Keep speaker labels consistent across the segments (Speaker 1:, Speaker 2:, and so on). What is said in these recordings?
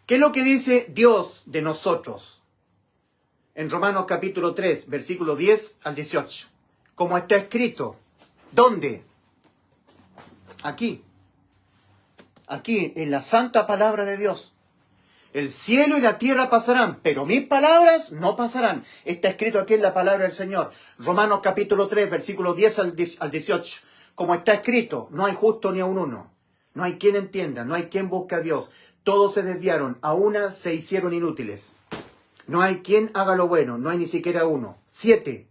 Speaker 1: ¿Qué es lo que dice Dios de nosotros? En Romanos capítulo 3, versículo 10 al 18. Como está escrito. ¿Dónde? Aquí. Aquí, en la santa palabra de Dios. El cielo y la tierra pasarán, pero mis palabras no pasarán. Está escrito aquí en la palabra del Señor. Romanos capítulo 3, versículo 10 al 18. Como está escrito, no hay justo ni a un uno. No hay quien entienda, no hay quien busque a Dios. Todos se desviaron, a una se hicieron inútiles. No hay quien haga lo bueno, no hay ni siquiera uno. 7.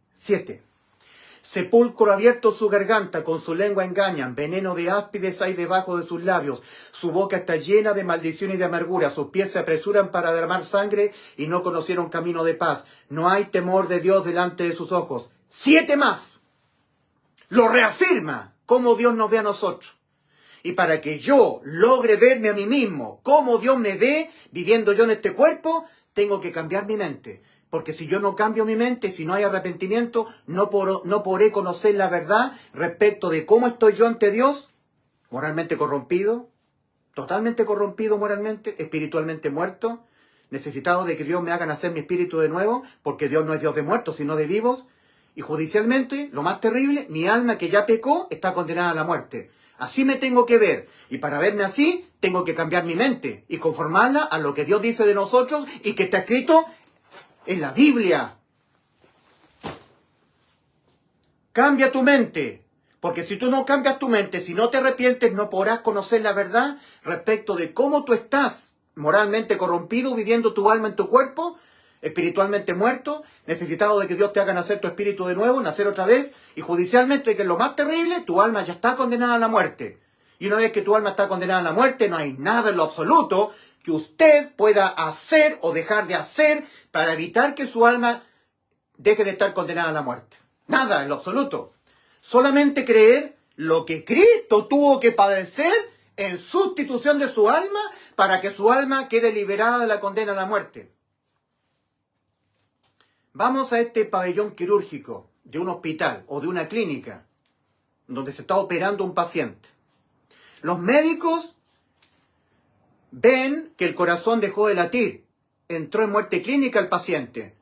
Speaker 1: Sepulcro abierto su garganta, con su lengua engañan, veneno de áspides hay debajo de sus labios, su boca está llena de maldición y de amargura, sus pies se apresuran para derramar sangre y no conocieron camino de paz. No hay temor de Dios delante de sus ojos. 7 más. Lo reafirma cómo Dios nos ve a nosotros. Y para que yo logre verme a mí mismo, cómo Dios me ve, viviendo yo en este cuerpo, tengo que cambiar mi mente. Porque si yo no cambio mi mente, si no hay arrepentimiento, no podré conocer la verdad respecto de cómo estoy yo ante Dios, moralmente corrompido, totalmente corrompido moralmente, espiritualmente muerto, necesitado de que Dios me haga nacer mi espíritu de nuevo, porque Dios no es Dios de muertos, sino de vivos. Y judicialmente, lo más terrible, mi alma que ya pecó está condenada a la muerte. Así me tengo que ver. Y para verme así, tengo que cambiar mi mente y conformarla a lo que Dios dice de nosotros y que está escrito en la Biblia. Cambia tu mente. Porque si tú no cambias tu mente, si no te arrepientes, no podrás conocer la verdad respecto de cómo tú estás moralmente corrompido, viviendo tu alma en tu cuerpo, espiritualmente muerto, necesitado de que Dios te haga nacer tu espíritu de nuevo, nacer otra vez, y judicialmente, que es lo más terrible, tu alma ya está condenada a la muerte. Y una vez que tu alma está condenada a la muerte, no hay nada en lo absoluto que usted pueda hacer o dejar de hacer para evitar que su alma deje de estar condenada a la muerte. Nada en lo absoluto. Solamente creer lo que Cristo tuvo que padecer en sustitución de su alma para que su alma quede liberada de la condena a la muerte. Vamos a este pabellón quirúrgico de un hospital o de una clínica donde se está operando un paciente. Los médicos ven que el corazón dejó de latir. Entró en muerte clínica el paciente.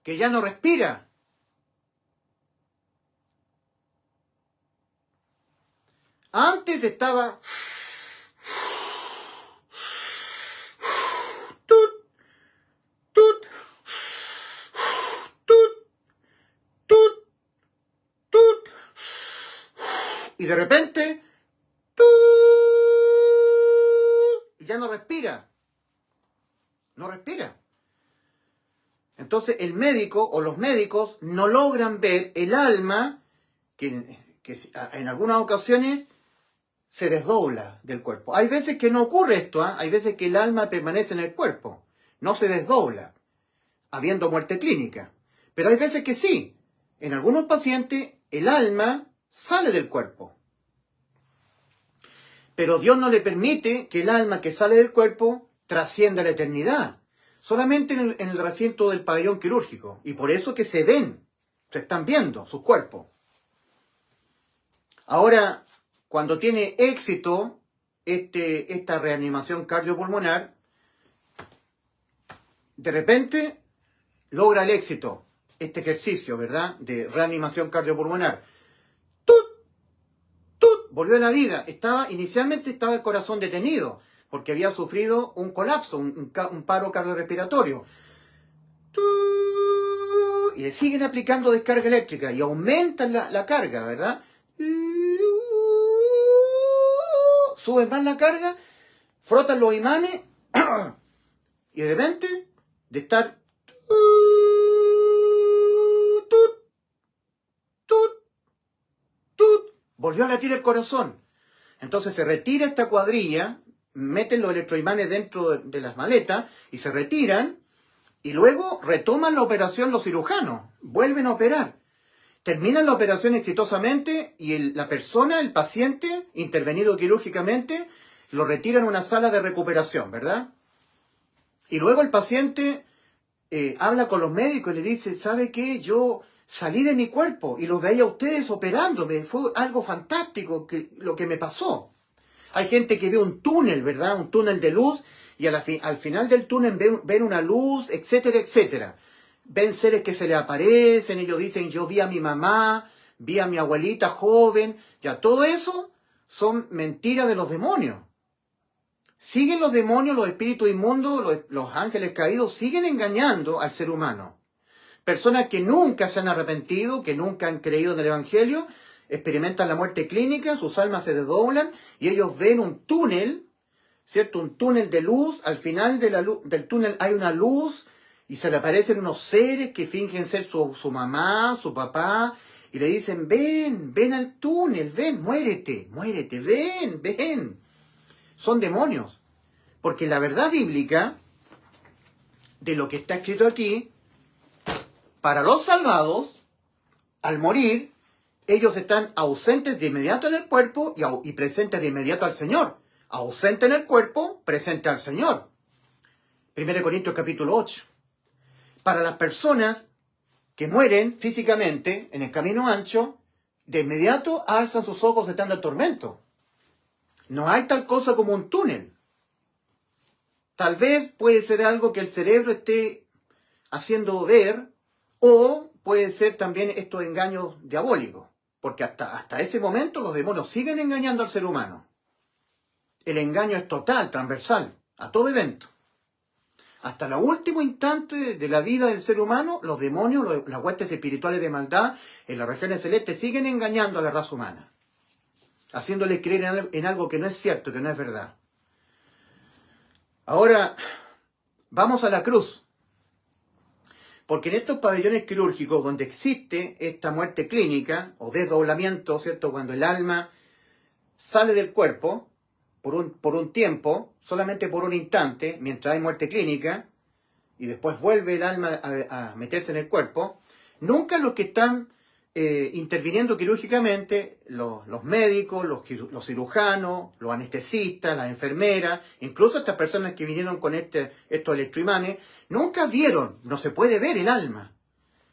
Speaker 1: Que ya no respira. Antes estaba tut, tut, tut, tut, tut, y de repente y ya no respira. No respira. Entonces el médico o los médicos no logran ver el alma que en algunas ocasiones se desdobla del cuerpo. Hay veces que no ocurre esto, ¿eh? Hay veces que el alma permanece en el cuerpo, no se desdobla, habiendo muerte clínica. Pero hay veces que sí. En algunos pacientes el alma sale del cuerpo. Pero Dios no le permite que el alma que sale del cuerpo trascienda la eternidad. Solamente en el recinto del pabellón quirúrgico. Y por eso que se están viendo sus cuerpos. Ahora, cuando tiene éxito esta reanimación cardiopulmonar, de repente logra el éxito, este ejercicio, ¿verdad?, de reanimación cardiopulmonar. ¡Tut! ¡Tut! Volvió a la vida. Inicialmente estaba el corazón detenido, porque había sufrido un colapso, un paro cardiorrespiratorio. Y le siguen aplicando descarga eléctrica y aumentan la carga, ¿verdad? Suben más la carga, frotan los imanes y de repente, de estar volvió a latir el corazón. Entonces se retira esta cuadrilla, meten los electroimanes dentro de las maletas y se retiran y luego retoman la operación los cirujanos, vuelven a operar. Terminan la operación exitosamente y la persona, el paciente, intervenido quirúrgicamente, lo retiran a una sala de recuperación, ¿verdad? Y luego el paciente habla con los médicos y le dice, ¿sabe qué? Yo salí de mi cuerpo y los veía a ustedes operándome. Fue algo fantástico lo que me pasó. Hay gente que ve un túnel, ¿verdad? Un túnel de luz, y al final del túnel ven una luz, etcétera, etcétera. Ven seres que se le aparecen, ellos dicen, yo vi a mi mamá, vi a mi abuelita joven. Ya, todo eso son mentiras de los demonios. Siguen los demonios, los espíritus inmundos, los ángeles caídos, siguen engañando al ser humano. Personas que nunca se han arrepentido, que nunca han creído en el Evangelio, experimentan la muerte clínica, sus almas se desdoblan y ellos ven un túnel, ¿cierto? Un túnel de luz, al final del túnel hay una luz y se le aparecen unos seres que fingen ser su mamá, su papá, y le dicen, ven al túnel, ven, muérete, ven. Son demonios. Porque la verdad bíblica, de lo que está escrito aquí, para los salvados, al morir, ellos están ausentes de inmediato en el cuerpo y presentes de inmediato al Señor. Ausente en el cuerpo, presente al Señor. 1 Corintios capítulo 8. Para las personas que mueren físicamente en el camino ancho, de inmediato alzan sus ojos estando en tormento. No hay tal cosa como un túnel. Tal vez puede ser algo que el cerebro esté haciendo ver, o puede ser también estos engaños diabólicos. Porque hasta ese momento los demonios siguen engañando al ser humano. El engaño es total, transversal, a todo evento. Hasta el último instante de la vida del ser humano, los demonios, las huestes espirituales de maldad en las regiones celestes siguen engañando a la raza humana, haciéndoles creer en algo que no es cierto, que no es verdad. Ahora, vamos a la cruz. Porque en estos pabellones quirúrgicos donde existe esta muerte clínica o desdoblamiento, ¿cierto? Cuando el alma sale del cuerpo por un tiempo, solamente por un instante, mientras hay muerte clínica, y después vuelve el alma a meterse en el cuerpo, nunca los que están interviniendo quirúrgicamente, los médicos, los cirujanos, los anestesistas, las enfermeras, incluso estas personas que vinieron con estos electroimanes, nunca vieron, no se puede ver el alma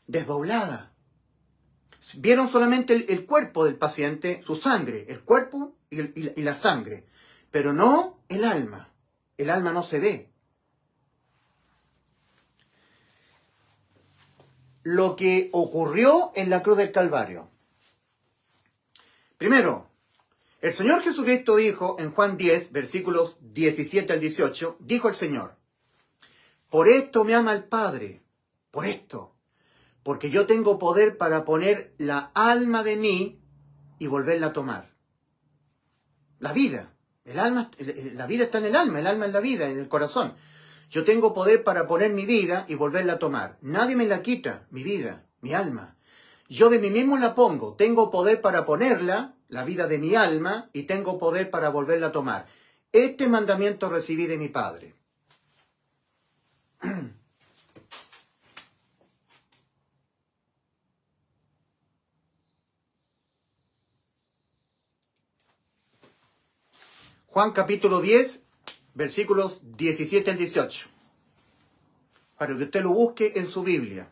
Speaker 1: desdoblada. Vieron solamente el cuerpo del paciente, su sangre, el cuerpo y la sangre, pero no el alma. El alma no se ve. Lo que ocurrió en la cruz del Calvario. Primero, el Señor Jesucristo dijo en Juan 10, versículos 17 al 18, dijo el Señor, por esto me ama el Padre, por esto, porque yo tengo poder para poner la alma de mí y volverla a tomar. La vida, la vida está en el alma es la vida, en el corazón. Yo tengo poder para poner mi vida y volverla a tomar. Nadie me la quita, mi vida, mi alma. Yo de mí mismo la pongo. Tengo poder para ponerla, la vida de mi alma, y tengo poder para volverla a tomar. Este mandamiento recibí de mi Padre. Juan capítulo 10, versículos 17 al 18. Para que usted lo busque en su Biblia.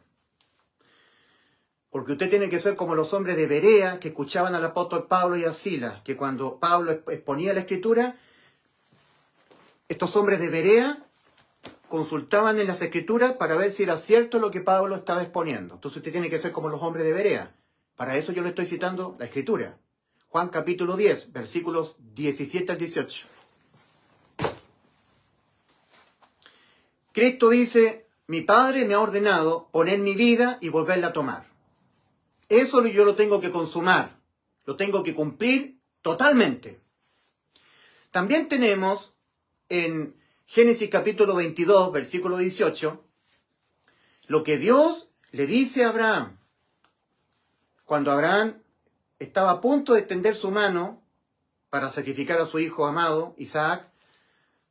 Speaker 1: Porque usted tiene que ser como los hombres de Berea que escuchaban al apóstol Pablo y a Silas, que cuando Pablo exponía la Escritura, estos hombres de Berea consultaban en las Escrituras para ver si era cierto lo que Pablo estaba exponiendo. Entonces usted tiene que ser como los hombres de Berea. Para eso yo le estoy citando la Escritura. Juan capítulo 10, versículos 17 al 18. Cristo dice, mi Padre me ha ordenado poner mi vida y volverla a tomar. Eso yo lo tengo que consumar, lo tengo que cumplir totalmente. También tenemos en Génesis capítulo 22, versículo 18, lo que Dios le dice a Abraham. Cuando Abraham estaba a punto de extender su mano para sacrificar a su hijo amado, Isaac,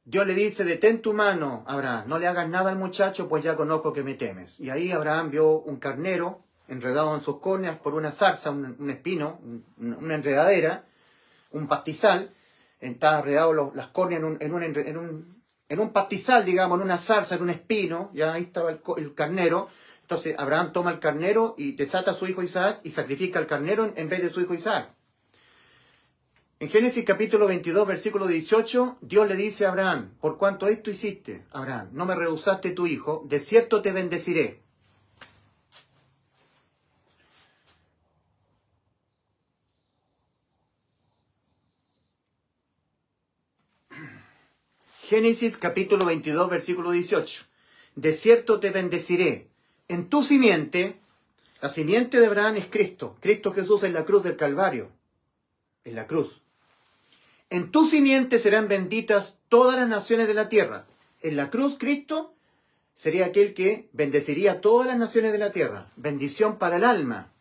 Speaker 1: Dios le dice, detén tu mano, Abraham, no le hagas nada al muchacho, pues ya conozco que me temes. Y ahí Abraham vio un carnero enredado en sus córneas por una zarza, un espino, una enredadera, un pastizal. Estaba enredado las córneas en un pastizal, digamos, en una zarza, en un espino, ya ahí estaba el carnero. Entonces Abraham toma el carnero y desata a su hijo Isaac y sacrifica al carnero en vez de su hijo Isaac. En Génesis capítulo 22, versículo 18, Dios le dice a Abraham, por cuanto esto hiciste, Abraham, no me rehusaste tu hijo, de cierto te bendeciré. Génesis capítulo 22, versículo 18. De cierto te bendeciré. En tu simiente, la simiente de Abraham es Cristo. Cristo Jesús en la cruz del Calvario. En la cruz. En tu simiente serán benditas todas las naciones de la tierra. En la cruz, Cristo sería aquel que bendeciría a todas las naciones de la tierra. Bendición para el alma.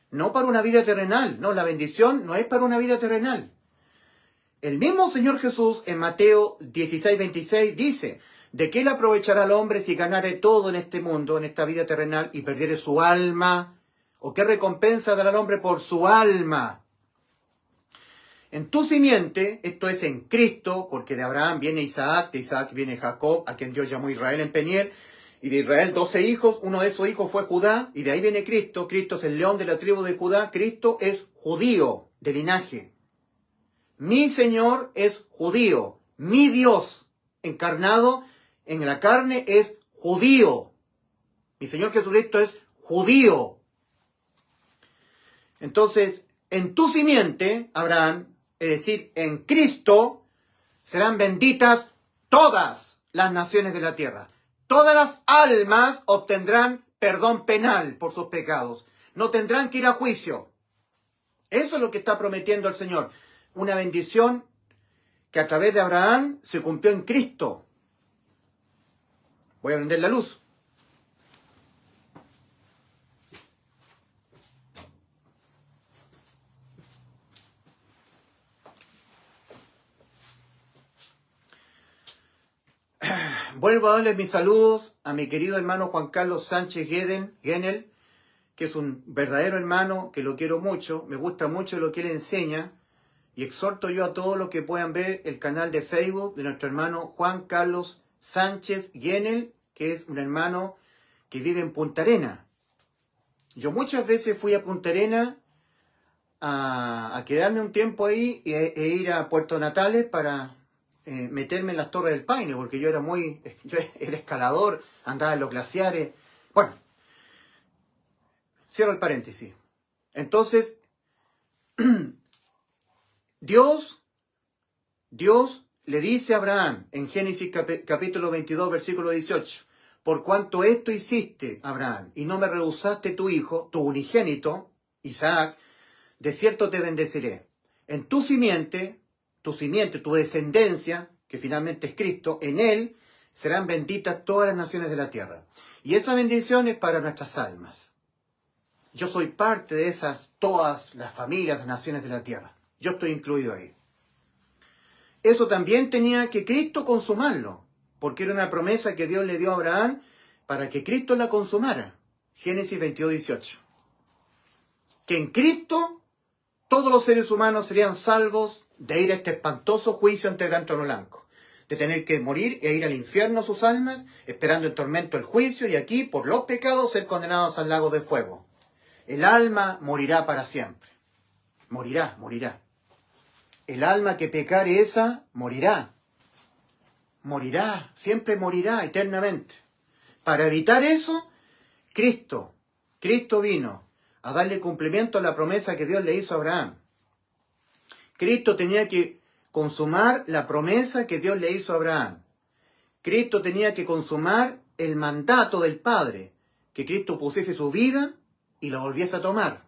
Speaker 1: No para una vida terrenal. No, la bendición no es para una vida terrenal. El mismo Señor Jesús en Mateo 16, 26 dice, ¿de qué le aprovechará al hombre si ganare todo en este mundo, en esta vida terrenal, y perdiere su alma? ¿O qué recompensa dará al hombre por su alma? En tu simiente, esto es en Cristo, porque de Abraham viene Isaac, de Isaac viene Jacob, a quien Dios llamó Israel en Peniel, y de Israel 12 hijos, uno de esos hijos fue Judá, y de ahí viene Cristo. Cristo es el león de la tribu de Judá. Cristo es judío de linaje. Mi Señor es judío. Mi Dios encarnado en la carne es judío. Mi Señor Jesucristo es judío. Entonces, en tu simiente, Abraham, es decir, en Cristo, serán benditas todas las naciones de la tierra. Todas las almas obtendrán perdón penal por sus pecados. No tendrán que ir a juicio. Eso es lo que está prometiendo el Señor. Una bendición que a través de Abraham se cumplió en Cristo. Voy a prender la luz. Vuelvo a darles mis saludos a mi querido hermano Juan Carlos Sánchez Genel, que es un verdadero hermano, que lo quiero mucho, me gusta mucho lo que él enseña, y exhorto yo a todos los que puedan ver el canal de Facebook de nuestro hermano Juan Carlos Sánchez Genel, que es un hermano que vive en Punta Arenas. Yo muchas veces fui a Punta Arenas a quedarme un tiempo ahí e ir a Puerto Natales para meterme en las Torres del Paine, porque yo era escalador, andaba en los glaciares. Bueno, cierro el paréntesis. Entonces, Dios le dice a Abraham en Génesis capítulo 22, versículo 18, por cuanto esto hiciste, Abraham, y no me rehusaste tu hijo, tu unigénito, Isaac, de cierto te bendeciré. En tu simiente, tu descendencia, que finalmente es Cristo, en él serán benditas todas las naciones de la tierra. Y esa bendición es para nuestras almas. Yo soy parte de todas las familias, las naciones de la tierra. Yo estoy incluido ahí. Eso también tenía que Cristo consumarlo, porque era una promesa que Dios le dio a Abraham para que Cristo la consumara. Génesis 22, 18. Que en Cristo todos los seres humanos serían salvos de ir a este espantoso juicio ante el gran trono blanco, de tener que morir e ir al infierno sus almas, esperando en tormento el juicio, y aquí, por los pecados, ser condenados al lago de fuego. El alma morirá para siempre. Morirá. El alma que pecare esa, morirá. Morirá, siempre morirá, eternamente. Para evitar eso, Cristo vino a darle cumplimiento a la promesa que Dios le hizo a Abraham. Cristo tenía que consumar la promesa que Dios le hizo a Abraham. Cristo tenía que consumar el mandato del Padre, que Cristo pusiese su vida y la volviese a tomar.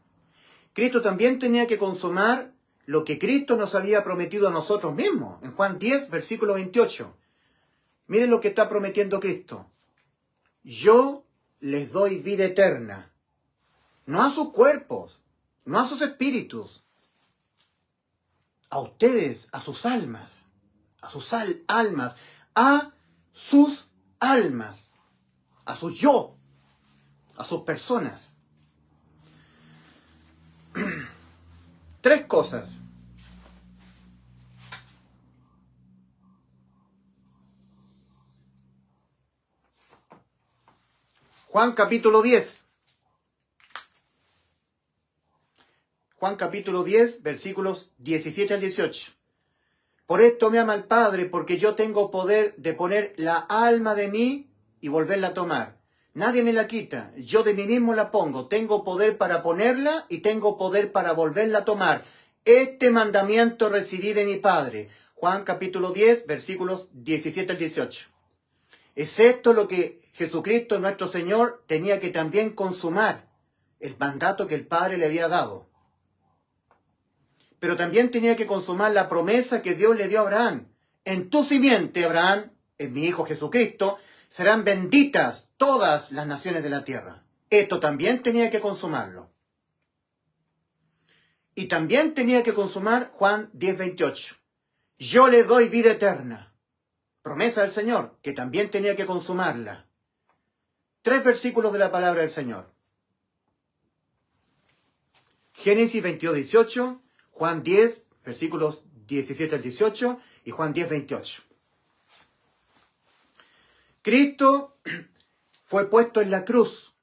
Speaker 1: Cristo también tenía que consumar lo que Cristo nos había prometido a nosotros mismos. En Juan 10, versículo 28. Miren lo que está prometiendo Cristo. Yo les doy vida eterna. No a sus cuerpos, no a sus espíritus. A ustedes, a sus almas. A sus almas. A sus almas. A su yo. A sus personas. 3 cosas. Juan capítulo 10. Juan capítulo 10, versículos 17 al 18. Por esto me ama el Padre, porque yo tengo poder de poner la alma de mí y volverla a tomar. Nadie me la quita, yo de mí mismo la pongo. Tengo poder para ponerla y tengo poder para volverla a tomar. Este mandamiento recibí de mi Padre. Juan capítulo 10, versículos 17 al 18. Es esto lo que Jesucristo, nuestro Señor, tenía que también consumar, el mandato que el Padre le había dado. Pero también tenía que consumar la promesa que Dios le dio a Abraham. En tu simiente, Abraham, en mi Hijo Jesucristo, serán benditas todas las naciones de la tierra. Esto también tenía que consumarlo. Y también tenía que consumar Juan 10:28. Yo le doy vida eterna. Promesa del Señor, que también tenía que consumarla. 3 versículos de la palabra del Señor. Génesis 22:18, Juan 10, versículos 17 al 18 y Juan 10:28. Cristo fue puesto en la cruz.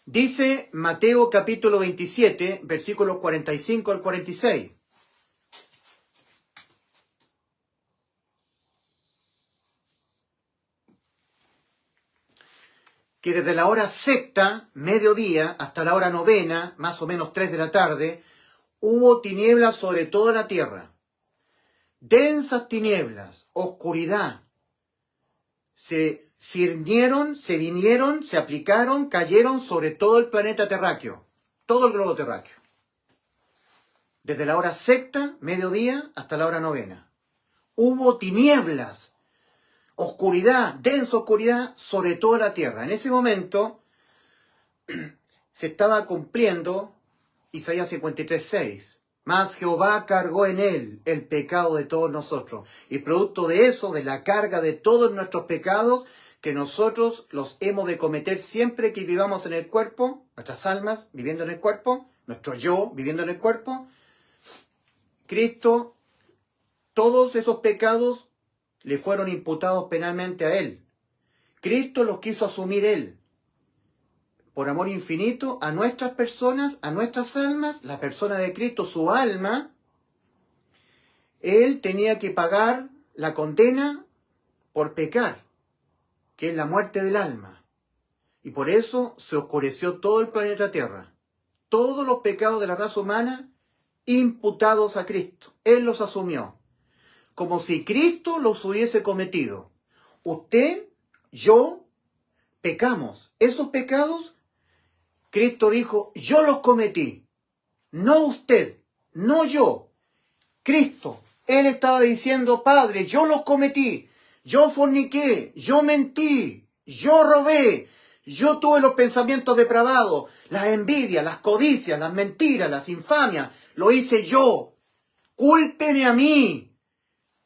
Speaker 1: Dice Mateo capítulo 27, versículos 45 al 46. Que desde la hora sexta, mediodía, hasta la hora novena, más o menos 3 de la tarde, hubo tinieblas sobre toda la tierra. Densas tinieblas, oscuridad. Se ciñeron, se vinieron, se aplicaron, cayeron sobre todo el planeta terráqueo, todo el globo terráqueo. Desde la hora sexta, mediodía, hasta la hora novena. Hubo tinieblas, oscuridad, densa oscuridad sobre toda la tierra. En ese momento se estaba cumpliendo Isaías 53:6. Mas Jehová cargó en él el pecado de todos nosotros. Y producto de eso, de la carga de todos nuestros pecados, que nosotros los hemos de cometer siempre que vivamos en el cuerpo, nuestras almas viviendo en el cuerpo, nuestro yo viviendo en el cuerpo, Cristo, todos esos pecados le fueron imputados penalmente a él. Cristo los quiso asumir él. Por amor infinito a nuestras personas, a nuestras almas, la persona de Cristo, su alma, él tenía que pagar la condena por pecar, que es la muerte del alma. Y por eso se oscureció todo el planeta Tierra. Todos los pecados de la raza humana imputados a Cristo. Él los asumió. Como si Cristo los hubiese cometido. Usted, yo, pecamos. Esos pecados, Cristo dijo, yo los cometí. No usted, no yo. Cristo, Él estaba diciendo, Padre, yo los cometí. Yo forniqué, yo mentí, yo robé. Yo tuve los pensamientos depravados, las envidias, las codicias, las mentiras, las infamias. Lo hice yo. Cúlpeme a mí.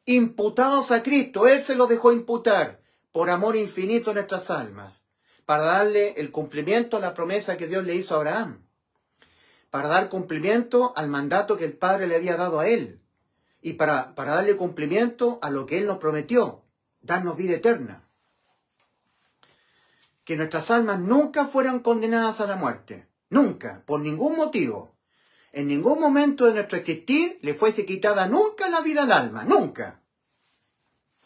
Speaker 1: Imputados a Cristo, Él se los dejó imputar por amor infinito a nuestras almas, para darle el cumplimiento a la promesa que Dios le hizo a Abraham, para dar cumplimiento al mandato que el Padre le había dado a él, y para darle cumplimiento a lo que Él nos prometió, darnos vida eterna. Que nuestras almas nunca fueran condenadas a la muerte, nunca, por ningún motivo. En ningún momento de nuestro existir le fuese quitada nunca la vida al alma, nunca.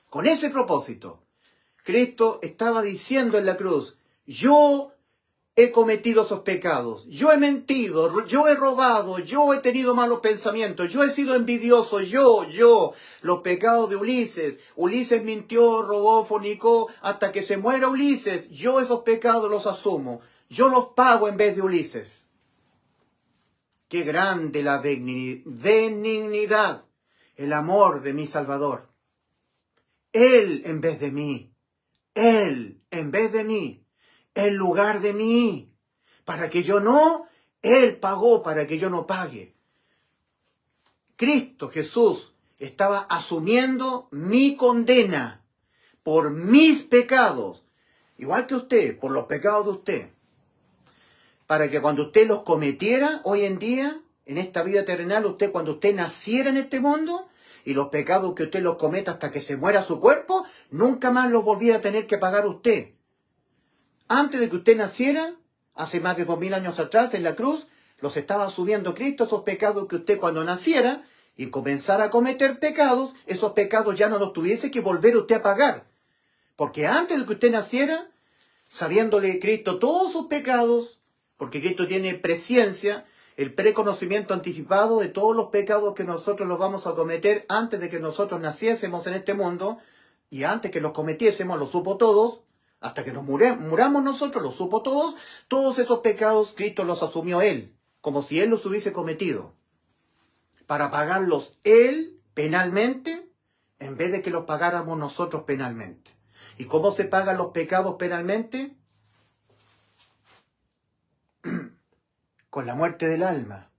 Speaker 1: Con ese propósito, Cristo estaba diciendo en la cruz, yo he cometido esos pecados, yo he mentido, yo he robado, yo he tenido malos pensamientos, yo he sido envidioso, los pecados de Ulises. Ulises mintió, robó, fornicó, hasta que se muera Ulises. Yo esos pecados los asumo, yo los pago en vez de Ulises. Qué grande la benignidad, el amor de mi Salvador. Él en vez de mí, Él en vez de mí, en lugar de mí, para que yo no, Él pagó para que yo no pague. Cristo Jesús estaba asumiendo mi condena por mis pecados, igual que usted, por los pecados de usted, para que cuando usted los cometiera hoy en día, en esta vida terrenal, cuando usted naciera en este mundo, y los pecados que usted los cometa hasta que se muera su cuerpo, nunca más los volviera a tener que pagar usted. Antes de que usted naciera, hace más de 2000 años atrás, en la cruz, los estaba asumiendo Cristo, esos pecados que usted cuando naciera y comenzara a cometer pecados, esos pecados ya no los tuviese que volver usted a pagar. Porque antes de que usted naciera, sabiéndole Cristo todos sus pecados, porque Cristo tiene presciencia, el preconocimiento anticipado de todos los pecados que nosotros los vamos a cometer antes de que nosotros naciésemos en este mundo, y antes que los cometiésemos, los supo todos, hasta que nos muramos nosotros, los supo todos esos pecados Cristo los asumió Él, como si Él los hubiese cometido, para pagarlos Él penalmente, en vez de que los pagáramos nosotros penalmente. ¿Y cómo se pagan los pecados penalmente? Con la muerte del alma.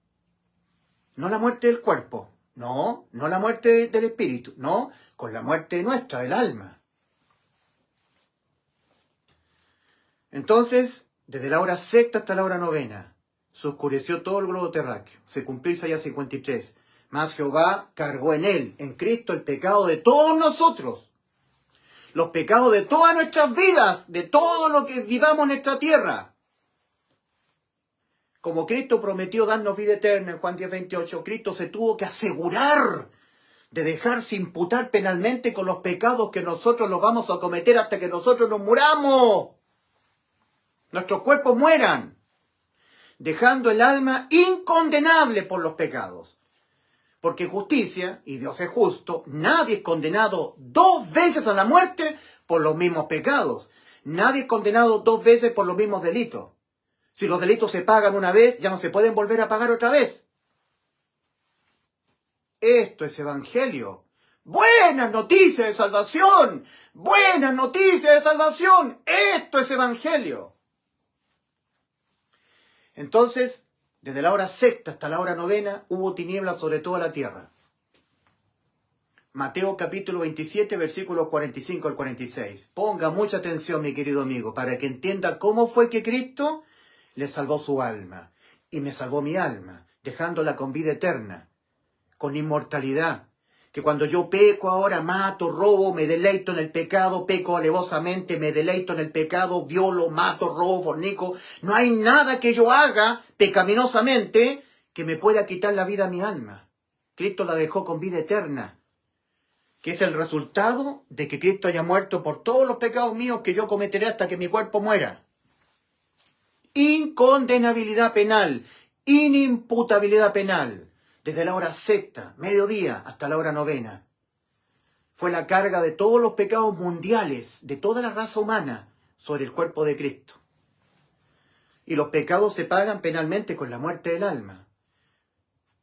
Speaker 1: No la muerte del cuerpo. No la muerte del espíritu. No, con la muerte nuestra, del alma. Entonces, desde la hora sexta hasta la hora novena, se oscureció todo el globo terráqueo. Se cumplió Isaías 53. Mas Jehová cargó en él, en Cristo, el pecado de todos nosotros. Los pecados de todas nuestras vidas, de todo lo que vivamos en nuestra tierra. Como Cristo prometió darnos vida eterna en Juan 10:28, Cristo se tuvo que asegurar de dejarse imputar penalmente con los pecados que nosotros los vamos a cometer hasta que nosotros nos muramos. Nuestros cuerpos mueran, dejando el alma incondenable por los pecados. Porque justicia, y Dios es justo, nadie es condenado 2 veces a la muerte por los mismos pecados. Nadie es condenado 2 veces por los mismos delitos. Si los delitos se pagan una vez, ya no se pueden volver a pagar otra vez. Esto es evangelio. Buenas noticias de salvación. Buenas noticias de salvación. Esto es evangelio. Entonces, desde la hora sexta hasta la hora novena, hubo tinieblas sobre toda la tierra. Mateo capítulo 27, versículos 45 al 46. Ponga mucha atención, mi querido amigo, para que entienda cómo fue que Cristo le salvó su alma. Y me salvó mi alma, dejándola con vida eterna, con inmortalidad. Que cuando yo peco ahora, mato, robo, me deleito en el pecado, peco alevosamente, me deleito en el pecado, violo, mato, robo, fornico. No hay nada que yo haga pecaminosamente que me pueda quitar la vida a mi alma. Cristo la dejó con vida eterna, que es el resultado de que Cristo haya muerto por todos los pecados míos que yo cometeré hasta que mi cuerpo muera. Incondenabilidad penal, inimputabilidad penal. Desde la hora sexta, mediodía, hasta la hora novena. Fue la carga de todos los pecados mundiales, de toda la raza humana, sobre el cuerpo de Cristo. Y los pecados se pagan penalmente con la muerte del alma.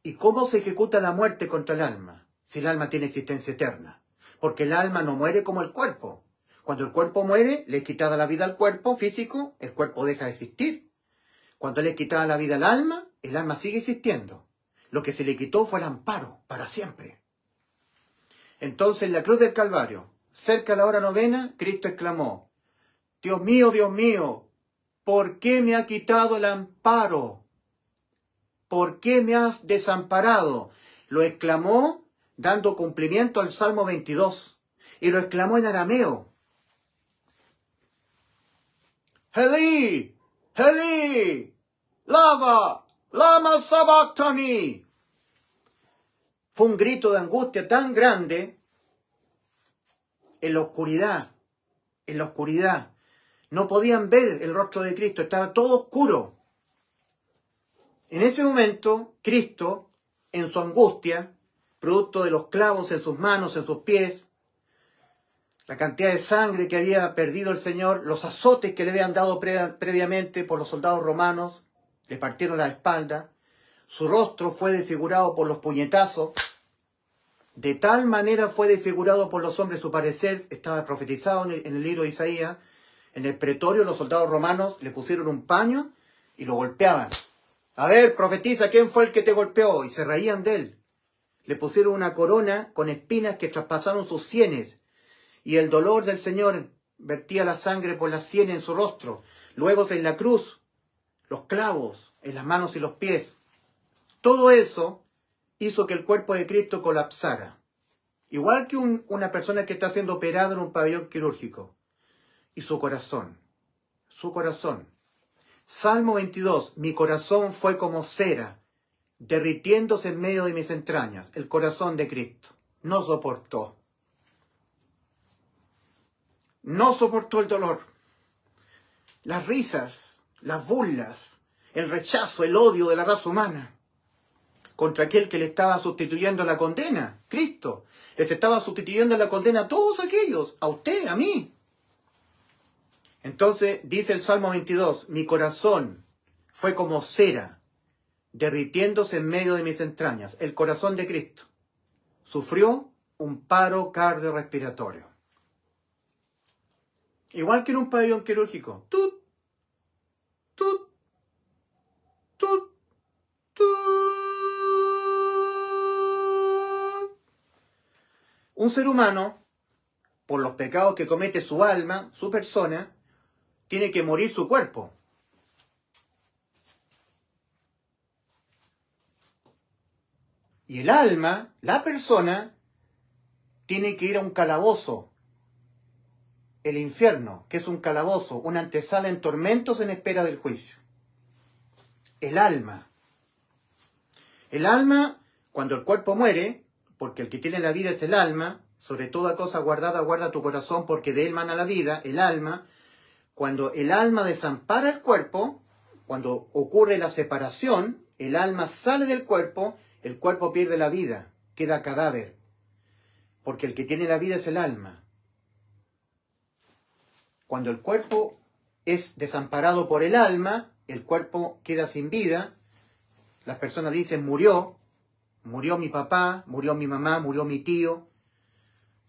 Speaker 1: ¿Y cómo se ejecuta la muerte contra el alma? Si el alma tiene existencia eterna. Porque el alma no muere como el cuerpo. Cuando el cuerpo muere, le es quitada la vida al cuerpo físico, el cuerpo deja de existir. Cuando le es quitada la vida al alma, el alma sigue existiendo. Lo que se le quitó fue el amparo, para siempre. Entonces, en la cruz del Calvario, cerca de la hora novena, Cristo exclamó: Dios mío, ¿por qué me ha quitado el amparo? ¿Por qué me has desamparado? Lo exclamó dando cumplimiento al Salmo 22. Y lo exclamó en arameo. Eli, Eli, lama sabachthani. Fue un grito de angustia tan grande en la oscuridad. No podían ver el rostro de Cristo, estaba todo oscuro. En ese momento, Cristo, en su angustia, producto de los clavos en sus manos, en sus pies, la cantidad de sangre que había perdido el Señor, los azotes que le habían dado previamente por los soldados romanos, le partieron la espalda, su rostro fue desfigurado por los puñetazos, de tal manera fue desfigurado por los hombres, su parecer estaba profetizado en el libro de Isaías. En el pretorio los soldados romanos le pusieron un paño y lo golpeaban. A ver, profetiza, ¿quién fue el que te golpeó? Y se reían de él. Le pusieron una corona con espinas que traspasaron sus sienes. Y el dolor del Señor vertía la sangre por las sienes en su rostro. Luego en la cruz, los clavos en las manos y los pies. Todo eso hizo que el cuerpo de Cristo colapsara. Igual que una persona que está siendo operada en un pabellón quirúrgico. Y su corazón. Salmo 22. Mi corazón fue como cera, derritiéndose en medio de mis entrañas. El corazón de Cristo. No soportó. No soportó el dolor. Las risas, las burlas, el rechazo, el odio de la raza humana contra aquel que le estaba sustituyendo la condena, Cristo. Les estaba sustituyendo la condena a todos aquellos, a usted, a mí. Entonces dice el Salmo 22, mi corazón fue como cera, derritiéndose en medio de mis entrañas. El corazón de Cristo sufrió un paro cardiorrespiratorio. Igual que en un pabellón quirúrgico. Tut, tut, tut, tut. Un ser humano, por los pecados que comete su alma, su persona, tiene que morir su cuerpo. Y el alma, la persona, tiene que ir a un calabozo, el infierno, que es un calabozo, una antesala en tormentos en espera del juicio. El alma. El alma, cuando el cuerpo muere, porque el que tiene la vida es el alma, sobre toda cosa guardada guarda tu corazón porque de él mana la vida, el alma. Cuando el alma desampara el cuerpo, cuando ocurre la separación, el alma sale del cuerpo, el cuerpo pierde la vida, queda cadáver. Porque el que tiene la vida es el alma. Cuando el cuerpo es desamparado por el alma, el cuerpo queda sin vida. Las personas dicen, murió mi papá, murió mi mamá, murió mi tío.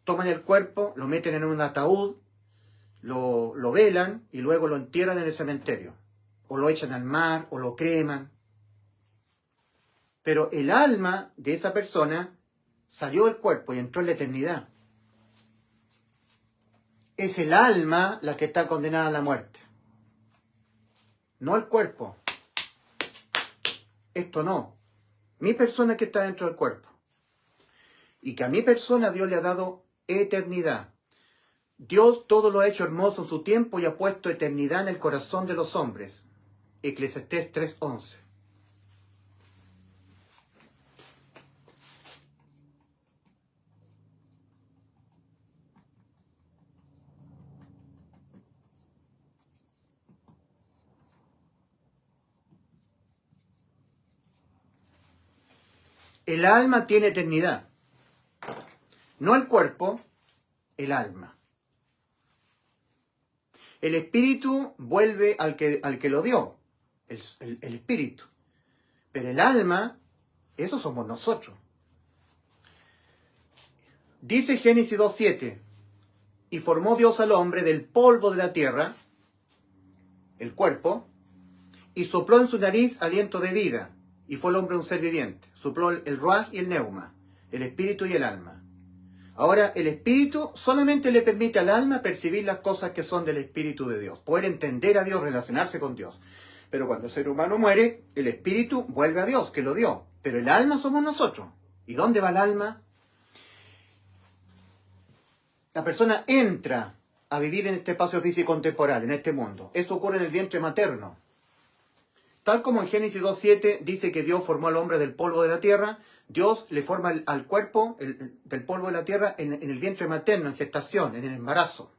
Speaker 1: Toman el cuerpo, lo meten en un ataúd, lo velan y luego lo entierran en el cementerio. O lo echan al mar, o lo creman. Pero el alma de esa persona salió del cuerpo y entró en la eternidad. Es el alma la que está condenada a la muerte. No el cuerpo. Esto no. Mi persona que está dentro del cuerpo. Y que a mi persona Dios le ha dado eternidad. Dios todo lo ha hecho hermoso en su tiempo y ha puesto eternidad en el corazón de los hombres. Eclesiastés 3:11. El alma tiene eternidad. No el cuerpo, el alma. El espíritu vuelve al que lo dio, el espíritu. Pero el alma, eso somos nosotros. Dice Génesis 2:7, y formó Dios al hombre del polvo de la tierra, el cuerpo, y sopló en su nariz aliento de vida, y fue el hombre un ser viviente. Sopló el ruaj y el neuma, el espíritu y el alma. Ahora, el espíritu solamente le permite al alma percibir las cosas que son del espíritu de Dios, poder entender a Dios, relacionarse con Dios. Pero cuando el ser humano muere, el espíritu vuelve a Dios, que lo dio. Pero el alma somos nosotros. ¿Y dónde va el alma? La persona entra a vivir en este espacio físico temporal, en este mundo. Eso ocurre en el vientre materno. Tal como en Génesis 2:7 dice que Dios formó al hombre del polvo de la tierra, Dios le forma al cuerpo del polvo de la tierra en el vientre materno, en gestación, en el embarazo.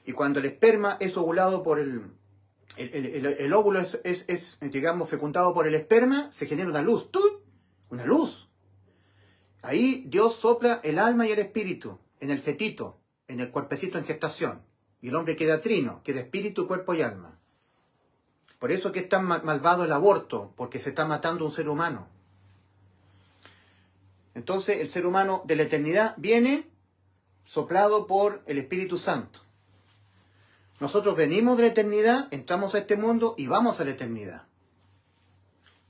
Speaker 1: Y cuando el esperma es ovulado por el óvulo es, digamos, fecundado por el esperma, se genera una luz. ¡Tut! Una luz. Ahí Dios sopla el alma y el espíritu en el fetito, en el cuerpecito en gestación. Y el hombre queda trino, queda espíritu, cuerpo y alma. Por eso que es tan malvado el aborto, porque se está matando un ser humano. Entonces el ser humano de la eternidad viene soplado por el Espíritu Santo. Nosotros venimos de la eternidad, entramos a este mundo y vamos a la eternidad.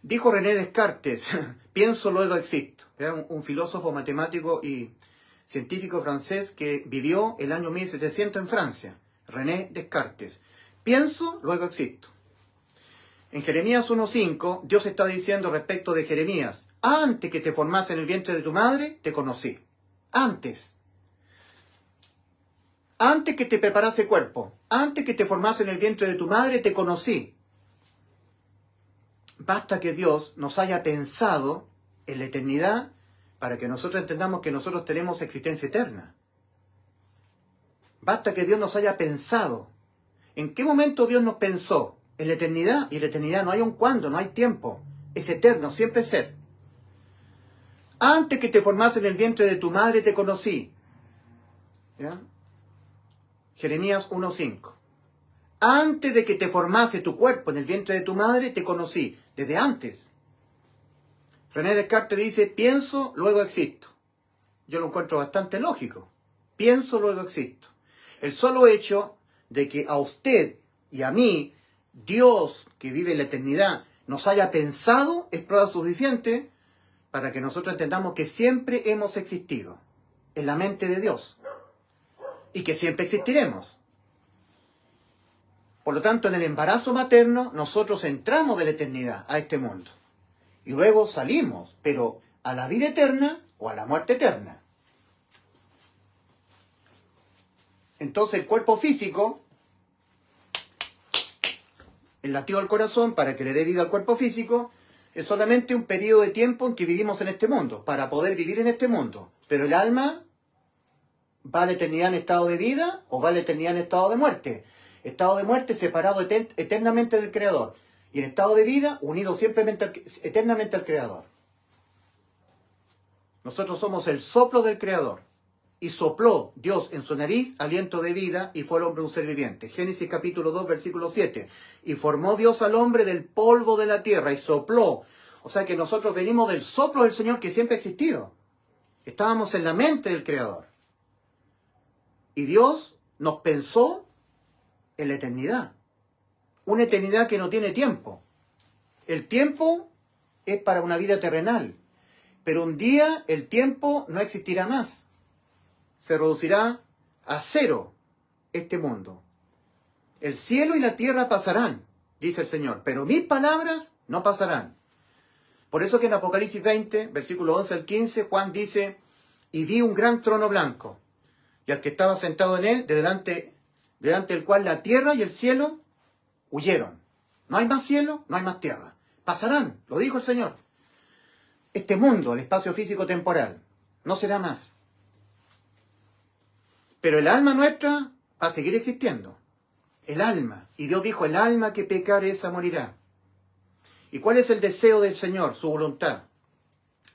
Speaker 1: Dijo René Descartes, pienso luego existo. Era un filósofo, matemático y científico francés que vivió el año 1700 en Francia. René Descartes. Pienso, luego existo. En Jeremías 1:5, Dios está diciendo respecto de Jeremías, antes que te formase en el vientre de tu madre, te conocí. Antes. Antes que te preparase cuerpo, antes que te formase en el vientre de tu madre, te conocí. Basta que Dios nos haya pensado en la eternidad para que nosotros entendamos que nosotros tenemos existencia eterna. Basta que Dios nos haya pensado. ¿En qué momento Dios nos pensó? En la eternidad. Y en la eternidad no hay un cuándo, no hay tiempo. Es eterno, siempre es ser. Antes que te formase en el vientre de tu madre, te conocí. ¿Ya? Jeremías 1:5. Antes de que te formase tu cuerpo en el vientre de tu madre, te conocí. Desde antes. René Descartes dice, pienso, luego existo. Yo lo encuentro bastante lógico. Pienso, luego existo. El solo hecho de que a usted y a mí, Dios que vive en la eternidad, nos haya pensado, es prueba suficiente para que nosotros entendamos que siempre hemos existido en la mente de Dios. Y que siempre existiremos. Por lo tanto, en el embarazo materno, nosotros entramos de la eternidad a este mundo. Y luego salimos, pero a la vida eterna o a la muerte eterna. Entonces el cuerpo físico, el latido del corazón, para que le dé vida al cuerpo físico, es solamente un periodo de tiempo en que vivimos en este mundo, para poder vivir en este mundo. Pero el alma va a la eternidad en estado de vida o va a la eternidad en estado de muerte. Estado de muerte separado eternamente del Creador. Y en estado de vida unido siempre eternamente al Creador. Nosotros somos el soplo del Creador. Y sopló Dios en su nariz aliento de vida y fue el hombre un ser viviente. Génesis capítulo 2, versículo 7. Y formó Dios al hombre del polvo de la tierra y sopló. O sea que nosotros venimos del soplo del Señor que siempre ha existido. Estábamos en la mente del Creador. Y Dios nos pensó en la eternidad. Una eternidad que no tiene tiempo. El tiempo es para una vida terrenal. Pero un día el tiempo no existirá más. Se reducirá a cero este mundo. El cielo y la tierra pasarán, dice el Señor, pero mis palabras no pasarán. Por eso que en Apocalipsis 20, versículo 11 al 15, Juan dice, y vi un gran trono blanco, y al que estaba sentado en él, delante del cual la tierra y el cielo huyeron. No hay más cielo, no hay más tierra. Pasarán, lo dijo el Señor. Este mundo, el espacio físico temporal, no será más. Pero el alma nuestra va a seguir existiendo. El alma. Y Dios dijo, el alma que pecare esa morirá. ¿Y cuál es el deseo del Señor, su voluntad?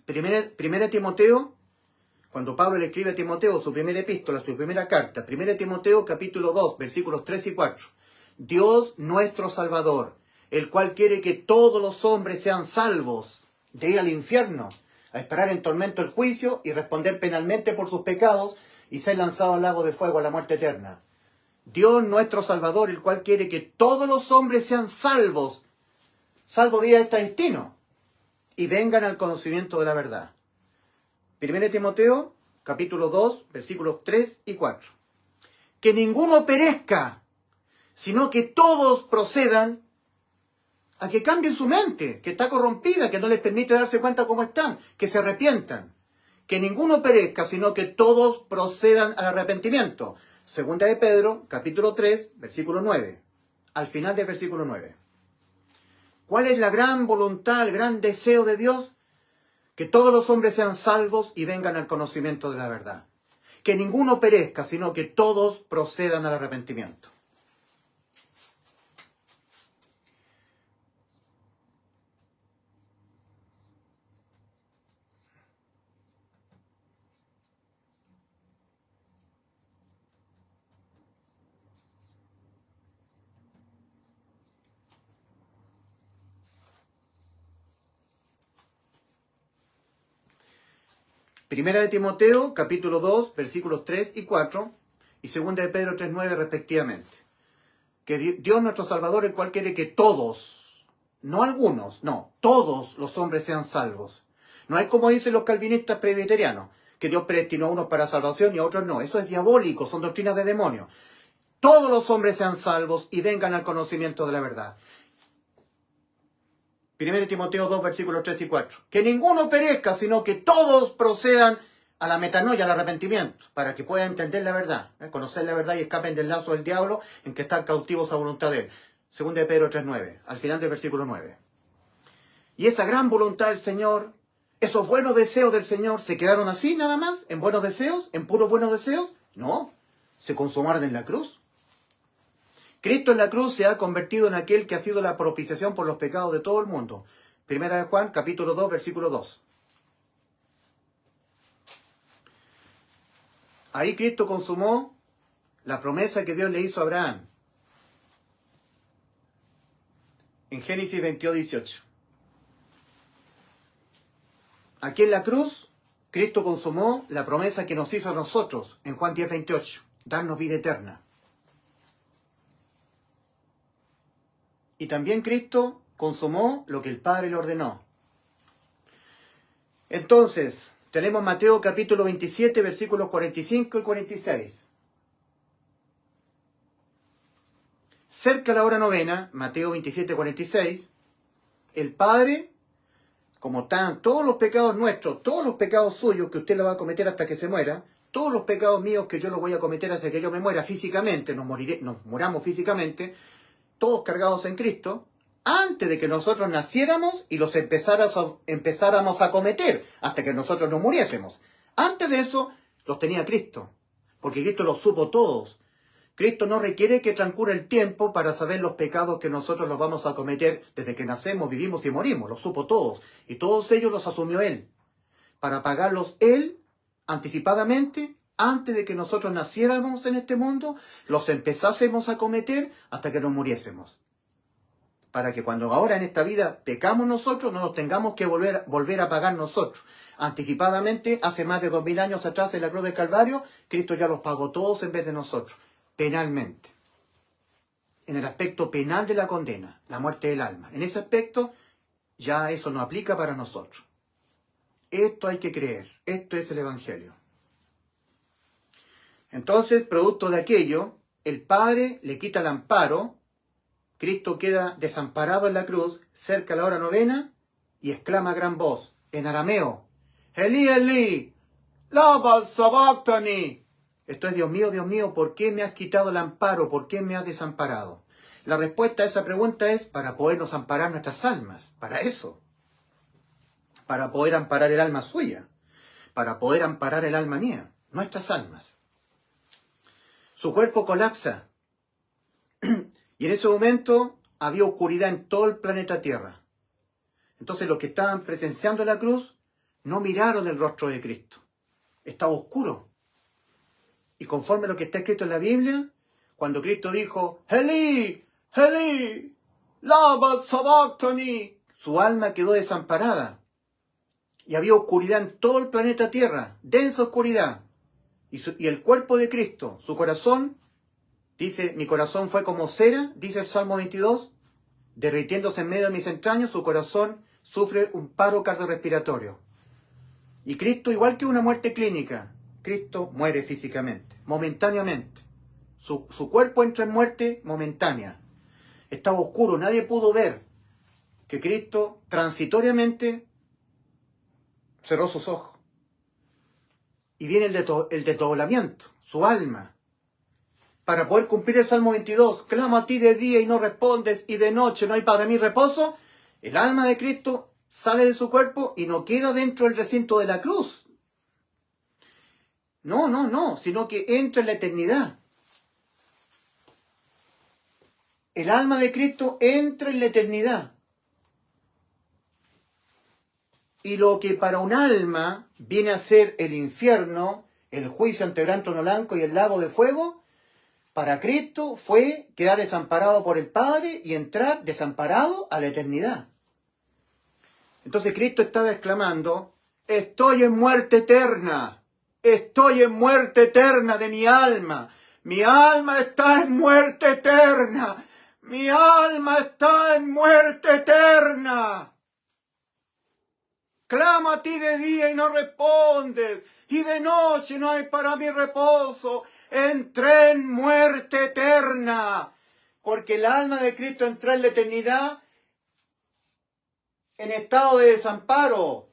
Speaker 1: Primera Timoteo, cuando Pablo le escribe a Timoteo su primera epístola, su primera carta, 1 Timoteo capítulo 2, versículos 3 y 4. Dios nuestro Salvador, el cual quiere que todos los hombres sean salvos de ir al infierno, a esperar en tormento el juicio y responder penalmente por sus pecados y ser lanzado al lago de fuego a la muerte eterna. Dios nuestro Salvador, el cual quiere que todos los hombres sean salvos de ir a este destino y vengan al conocimiento de la verdad. 1 Timoteo, capítulo 2, versículos 3 y 4. Que ninguno perezca, sino que todos procedan a que cambien su mente, que está corrompida, que no les permite darse cuenta cómo están, que se arrepientan. Que ninguno perezca, sino que todos procedan al arrepentimiento. Segunda de Pedro, capítulo 3, versículo 9. Al final del versículo 9. ¿Cuál es la gran voluntad, el gran deseo de Dios? Que todos los hombres sean salvos y vengan al conocimiento de la verdad. Que ninguno perezca, sino que todos procedan al arrepentimiento. Primera de Timoteo, capítulo 2, versículos 3 y 4, y segunda de Pedro 3, 9 respectivamente. Que Dios nuestro Salvador, el cual quiere que todos, no algunos, no, todos los hombres sean salvos. No es como dicen los calvinistas presbiterianos, que Dios predestinó a unos para salvación y a otros no. Eso es diabólico, son doctrinas de demonios. Todos los hombres sean salvos y vengan al conocimiento de la verdad. 1 Timoteo 2, versículos 3 y 4. Que ninguno perezca, sino que todos procedan a la metanoia, al arrepentimiento, para que puedan entender la verdad, conocer la verdad y escapen del lazo del diablo en que están cautivos a voluntad de él. Segunda de Pedro 3:9, al final del versículo 9. Y esa gran voluntad del Señor, esos buenos deseos del Señor, ¿se quedaron así nada más? ¿En buenos deseos? ¿En puros buenos deseos? No, se consumaron en la cruz. Cristo en la cruz se ha convertido en aquel que ha sido la propiciación por los pecados de todo el mundo. Primera de Juan, capítulo 2, versículo 2. Ahí Cristo consumó la promesa que Dios le hizo a Abraham. En Génesis 22, 18. Aquí en la cruz, Cristo consumó la promesa que nos hizo a nosotros, en Juan 10, 28, darnos vida eterna. Y también Cristo consumó lo que el Padre le ordenó. Entonces, tenemos Mateo capítulo 27, versículos 45 y 46. Cerca a la hora novena, Mateo 27, 46, el Padre, como están todos los pecados nuestros, todos los pecados suyos que usted lo va a cometer hasta que se muera, todos los pecados míos que yo los voy a cometer hasta que yo me muera físicamente, nos muramos físicamente, todos cargados en Cristo, antes de que nosotros naciéramos y los empezáramos a cometer, hasta que nosotros nos muriésemos. Antes de eso, los tenía Cristo, porque Cristo los supo todos. Cristo no requiere que transcurra el tiempo para saber los pecados que nosotros los vamos a cometer desde que nacemos, vivimos y morimos. Los supo todos. Y todos ellos los asumió Él. Para pagarlos Él, anticipadamente, antes de que nosotros naciéramos en este mundo, los empezásemos a cometer hasta que nos muriésemos. Para que cuando ahora en esta vida pecamos nosotros, no nos tengamos que volver a pagar nosotros. Anticipadamente, hace más de 2000 años atrás en la cruz del Calvario, Cristo ya los pagó todos en vez de nosotros. Penalmente, en el aspecto penal de la condena, la muerte del alma. En ese aspecto, ya eso no aplica para nosotros. Esto hay que creer, esto es el Evangelio. Entonces, producto de aquello, el Padre le quita el amparo, Cristo queda desamparado en la cruz, cerca a la hora novena, y exclama a gran voz, en arameo, Elí, Elí, lama sabactani. Esto es, Dios mío, ¿por qué me has quitado el amparo? ¿Por qué me has desamparado? La respuesta a esa pregunta es para podernos amparar nuestras almas, para eso. Para poder amparar el alma suya, para poder amparar el alma mía, nuestras almas. Su cuerpo colapsa y en ese momento había oscuridad en todo el planeta Tierra. Entonces los que estaban presenciando la cruz no miraron el rostro de Cristo. Estaba oscuro. Y conforme a lo que está escrito en la Biblia, cuando Cristo dijo, Elí, Elí, lama sabactani, su alma quedó desamparada. Y había oscuridad en todo el planeta Tierra, densa oscuridad. Y el cuerpo de Cristo, su corazón, dice, mi corazón fue como cera, dice el Salmo 22, derritiéndose en medio de mis entrañas, su corazón sufre un paro cardiorrespiratorio. Y Cristo, igual que una muerte clínica, Cristo muere físicamente, momentáneamente. Su cuerpo entra en muerte momentánea. Estaba oscuro, nadie pudo ver que Cristo transitoriamente cerró sus ojos. Y viene el desdoblamiento, su alma. Para poder cumplir el Salmo 22, clamo a ti de día y no respondes, y de noche no hay para mí reposo. El alma de Cristo sale de su cuerpo y no queda dentro del recinto de la cruz. No, sino que entra en la eternidad. El alma de Cristo entra en la eternidad. Y lo que para un alma viene a ser el infierno, el juicio ante el gran trono blanco y el lago de fuego, para Cristo fue quedar desamparado por el Padre y entrar desamparado a la eternidad. Entonces Cristo estaba exclamando, estoy en muerte eterna. Estoy en muerte eterna de mi alma. Mi alma está en muerte eterna. Mi alma está en muerte eterna. Clamo a ti de día y no respondes. Y de noche no hay para mí reposo. Entré en muerte eterna. Porque el alma de Cristo entró en la eternidad en estado de desamparo.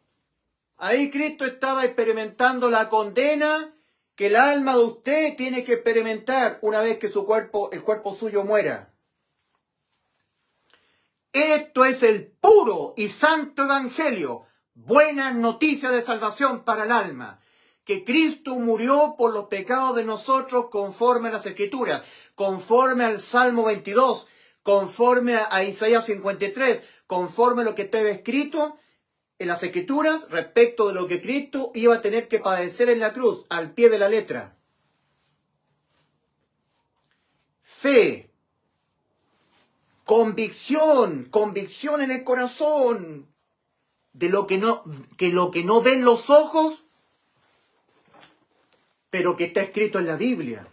Speaker 1: Ahí Cristo estaba experimentando la condena que el alma de usted tiene que experimentar una vez que su cuerpo, el cuerpo suyo muera. Esto es el puro y santo evangelio, buenas noticias de salvación para el alma. Que Cristo murió por los pecados de nosotros conforme a las Escrituras, conforme al Salmo 22, conforme a Isaías 53, conforme a lo que estaba escrito en las Escrituras respecto de lo que Cristo iba a tener que padecer en la cruz, al pie de la letra. Fe, convicción en el corazón de lo que no ven los ojos, pero que está escrito en la Biblia.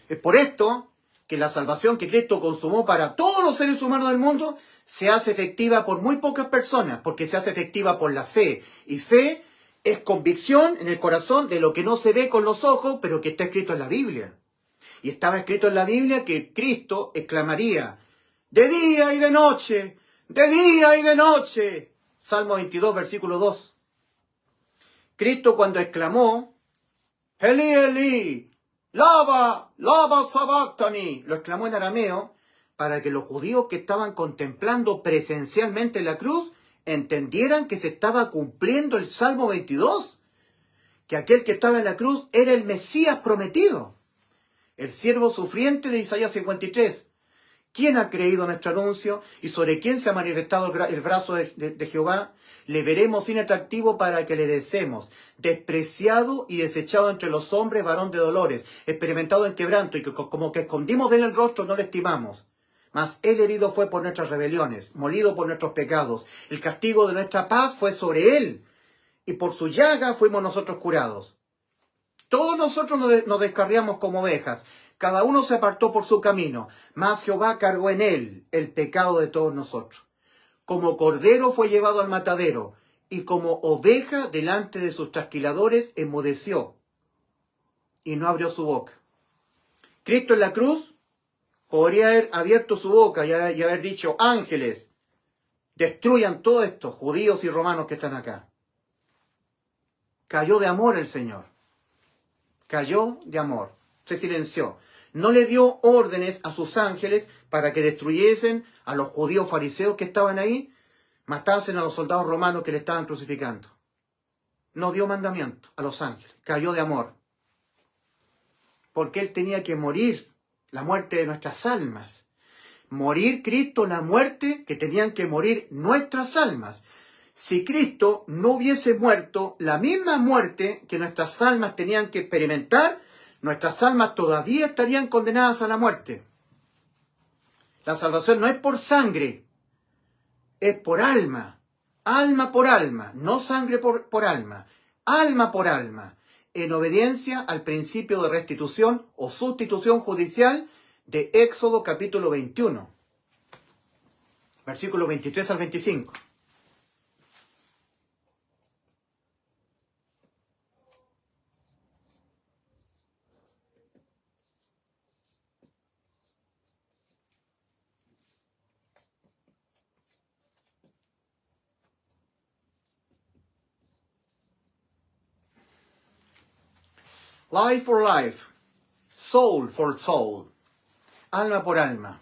Speaker 1: Es por esto que la salvación que Cristo consumó para todos los seres humanos del mundo se hace efectiva por muy pocas personas, porque se hace efectiva por la fe. Y fe es convicción en el corazón de lo que no se ve con los ojos, pero que está escrito en la Biblia. Y estaba escrito en la Biblia que Cristo exclamaría, de día y de noche, de día y de noche. Salmo 22, versículo 2. Cristo cuando exclamó, Eli, Eli, lava sabactani, lo exclamó en arameo, para que los judíos que estaban contemplando presencialmente la cruz entendieran que se estaba cumpliendo el Salmo 22, que aquel que estaba en la cruz era el Mesías prometido, el siervo sufriente de Isaías 53. ¿Quién ha creído nuestro anuncio y sobre quién se ha manifestado el brazo de Jehová? Le veremos inatractivo para que le deseemos, despreciado y desechado entre los hombres, varón de dolores, experimentado en quebranto y que como que escondimos de él el rostro no le estimamos. Mas él herido fue por nuestras rebeliones, molido por nuestros pecados. El castigo de nuestra paz fue sobre él, y por su llaga fuimos nosotros curados. Todos nosotros nos descarriamos como ovejas, cada uno se apartó por su camino, mas Jehová cargó en él el pecado de todos nosotros. Como cordero fue llevado al matadero, y como oveja delante de sus trasquiladores enmudeció, y no abrió su boca. Cristo en la cruz podría haber abierto su boca y haber dicho, ángeles, destruyan todos estos judíos y romanos que están acá. Cayó de amor el Señor. Cayó de amor. Se silenció. No le dio órdenes a sus ángeles para que destruyesen a los judíos fariseos que estaban ahí, matasen a los soldados romanos que le estaban crucificando. No dio mandamiento a los ángeles. Cayó de amor. Porque él tenía que morir, la muerte de nuestras almas. Morir Cristo la muerte que tenían que morir nuestras almas. Si Cristo no hubiese muerto la misma muerte que nuestras almas tenían que experimentar, nuestras almas todavía estarían condenadas a la muerte. La salvación no es por sangre, es por alma. Alma por alma, no sangre por alma. Alma por alma, en obediencia al principio de restitución o sustitución judicial de Éxodo capítulo 21, versículos 23 al 25. Life for life, soul for soul, alma por alma.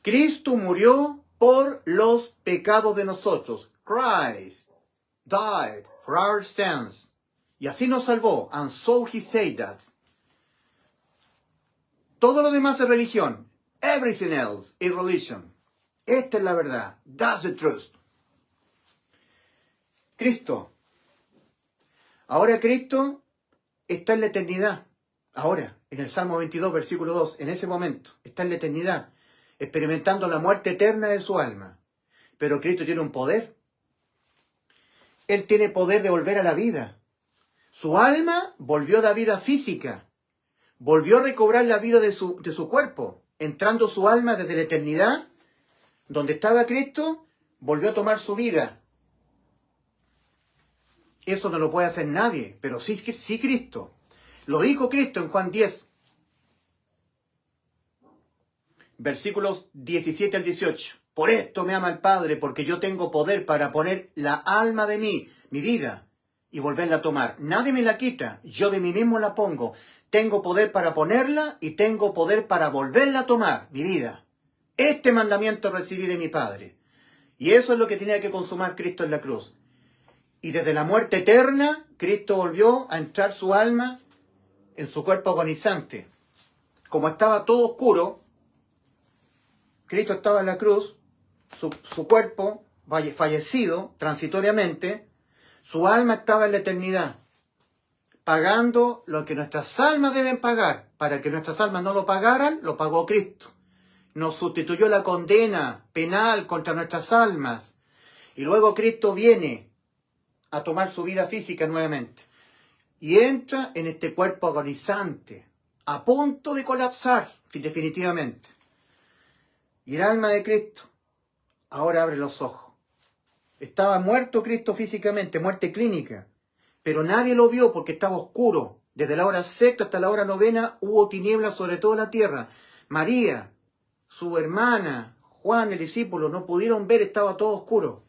Speaker 1: Cristo murió por los pecados de nosotros. Christ died for our sins. Y así nos salvó. And so he said that. Todo lo demás es religión. Everything else is religion. Esta es la verdad. That's the truth. Cristo. Ahora Cristo está en la eternidad. Ahora, en el Salmo 22, versículo 2, en ese momento, está en la eternidad, experimentando la muerte eterna de su alma. Pero Cristo tiene un poder. Él tiene poder de volver a la vida. Su alma volvió a la vida física. Volvió a recobrar la vida de su cuerpo. Entrando su alma desde la eternidad, donde estaba Cristo, volvió a tomar su vida. Eso no lo puede hacer nadie, pero sí Cristo. Lo dijo Cristo en Juan 10, versículos 17 al 18. Por esto me ama el Padre, porque yo tengo poder para poner la alma de mí, mi vida, y volverla a tomar. Nadie me la quita, yo de mí mismo la pongo. Tengo poder para ponerla y tengo poder para volverla a tomar, mi vida. Este mandamiento recibí de mi Padre. Y eso es lo que tenía que consumar Cristo en la cruz. Y desde la muerte eterna, Cristo volvió a entrar su alma en su cuerpo agonizante. Como estaba todo oscuro, Cristo estaba en la cruz, su cuerpo fallecido transitoriamente, su alma estaba en la eternidad, pagando lo que nuestras almas deben pagar. Para que nuestras almas no lo pagaran, lo pagó Cristo. Nos sustituyó la condena penal contra nuestras almas. Y luego Cristo viene a tomar su vida física nuevamente. Y entra en este cuerpo agonizante, a punto de colapsar definitivamente. Y el alma de Cristo ahora abre los ojos. Estaba muerto Cristo físicamente, muerte clínica, pero nadie lo vio porque estaba oscuro. Desde la hora sexta hasta la hora novena hubo tinieblas sobre toda la tierra. María, su hermana, Juan, el discípulo, no pudieron ver, estaba todo oscuro.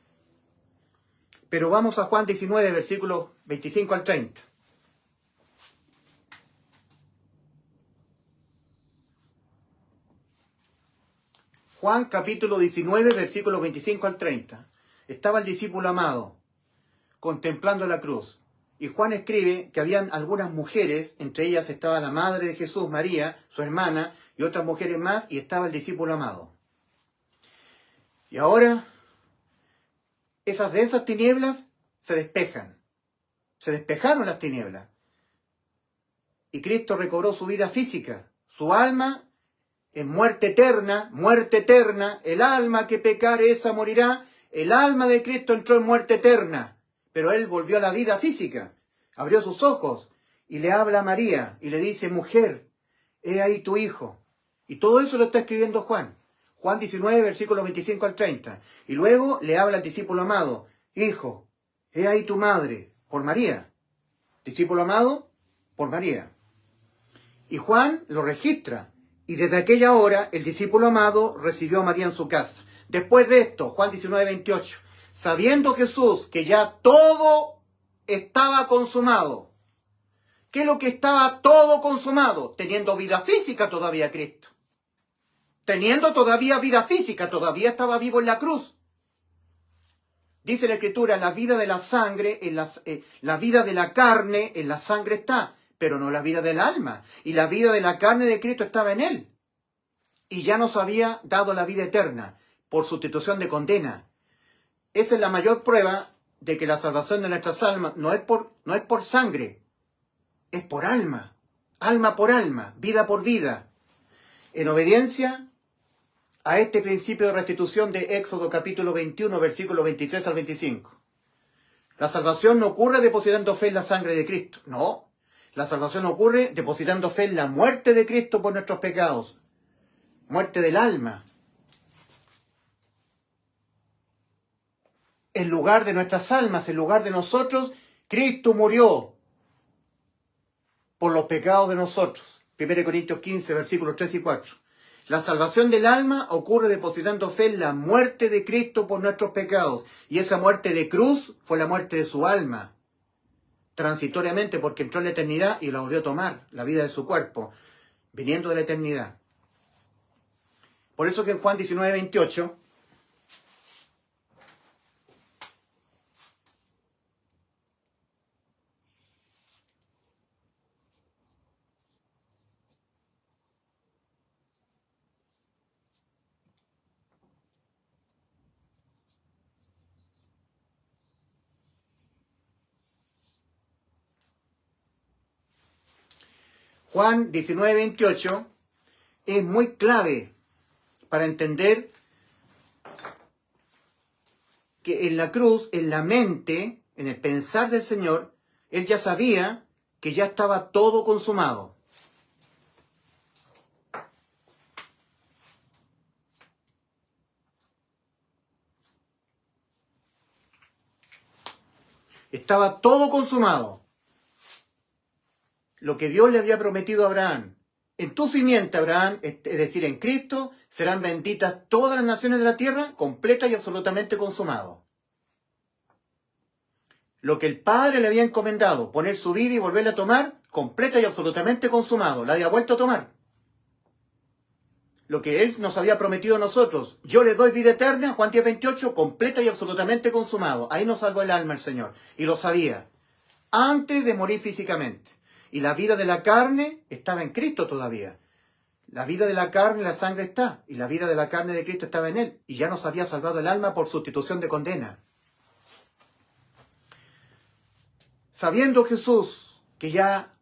Speaker 1: Pero vamos a Juan 19, versículos 25 al 30. Juan capítulo 19, versículos 25 al 30. Estaba el discípulo amado contemplando la cruz. Y Juan escribe que habían algunas mujeres, entre ellas estaba la madre de Jesús, María, su hermana, y otras mujeres más, y estaba el discípulo amado. Y ahora, esas densas tinieblas se despejan. Se despejaron las tinieblas. Y Cristo recobró su vida física, su alma en muerte eterna, el alma que pecare esa morirá. El alma de Cristo entró en muerte eterna, pero Él volvió a la vida física, abrió sus ojos y le habla a María y le dice, mujer, he ahí tu hijo. Y todo eso lo está escribiendo Juan. Juan 19, versículos 25 al 30. Y luego le habla al discípulo amado, hijo, he ahí tu madre, por María. Discípulo amado, por María. Y Juan lo registra. Y desde aquella hora el discípulo amado recibió a María en su casa. Después de esto, Juan 19, 28, sabiendo Jesús que ya todo estaba consumado. ¿Qué es lo que estaba todo consumado? Teniendo vida física todavía Cristo. Teniendo todavía vida física, todavía estaba vivo en la cruz. Dice la Escritura, la vida de la sangre, la vida de la carne en la sangre está, pero no la vida del alma. Y la vida de la carne de Cristo estaba en Él. Y ya nos había dado la vida eterna por sustitución de condena. Esa es la mayor prueba de que la salvación de nuestras almas no es por sangre, es por alma. Alma por alma, vida por vida. En obediencia a este principio de restitución de Éxodo capítulo 21, versículos 23 al 25. La salvación no ocurre depositando fe en la sangre de Cristo. No. La salvación ocurre depositando fe en la muerte de Cristo por nuestros pecados. Muerte del alma. En lugar de nuestras almas, en lugar de nosotros, Cristo murió por los pecados de nosotros. 1 Corintios 15, versículos 3 y 4. La salvación del alma ocurre depositando fe en la muerte de Cristo por nuestros pecados. Y esa muerte de cruz fue la muerte de su alma. Transitoriamente porque entró en la eternidad y la volvió a tomar, la vida de su cuerpo, viniendo de la eternidad. Por eso que en Juan 19, 28, Juan 19, 28 es muy clave para entender que en la cruz, en la mente, en el pensar del Señor, Él ya sabía que ya estaba todo consumado. Estaba todo consumado. Lo que Dios le había prometido a Abraham, En tu simiente, Abraham, es decir, en Cristo, serán benditas todas las naciones de la tierra, completa y absolutamente consumado. Lo que el Padre le había encomendado, poner su vida y volverla a tomar, completa y absolutamente consumado. La había vuelto a tomar. Lo que Él nos había prometido a nosotros, yo le doy vida eterna, Juan 10:28, completa y absolutamente consumado. Ahí nos salvó el alma el Señor. Y lo sabía. Antes de morir físicamente. Y la vida de la carne estaba en Cristo todavía. La vida de la carne, la sangre está. Y la vida de la carne de Cristo estaba en Él. Y ya nos había salvado el alma por sustitución de condena. Sabiendo Jesús que ya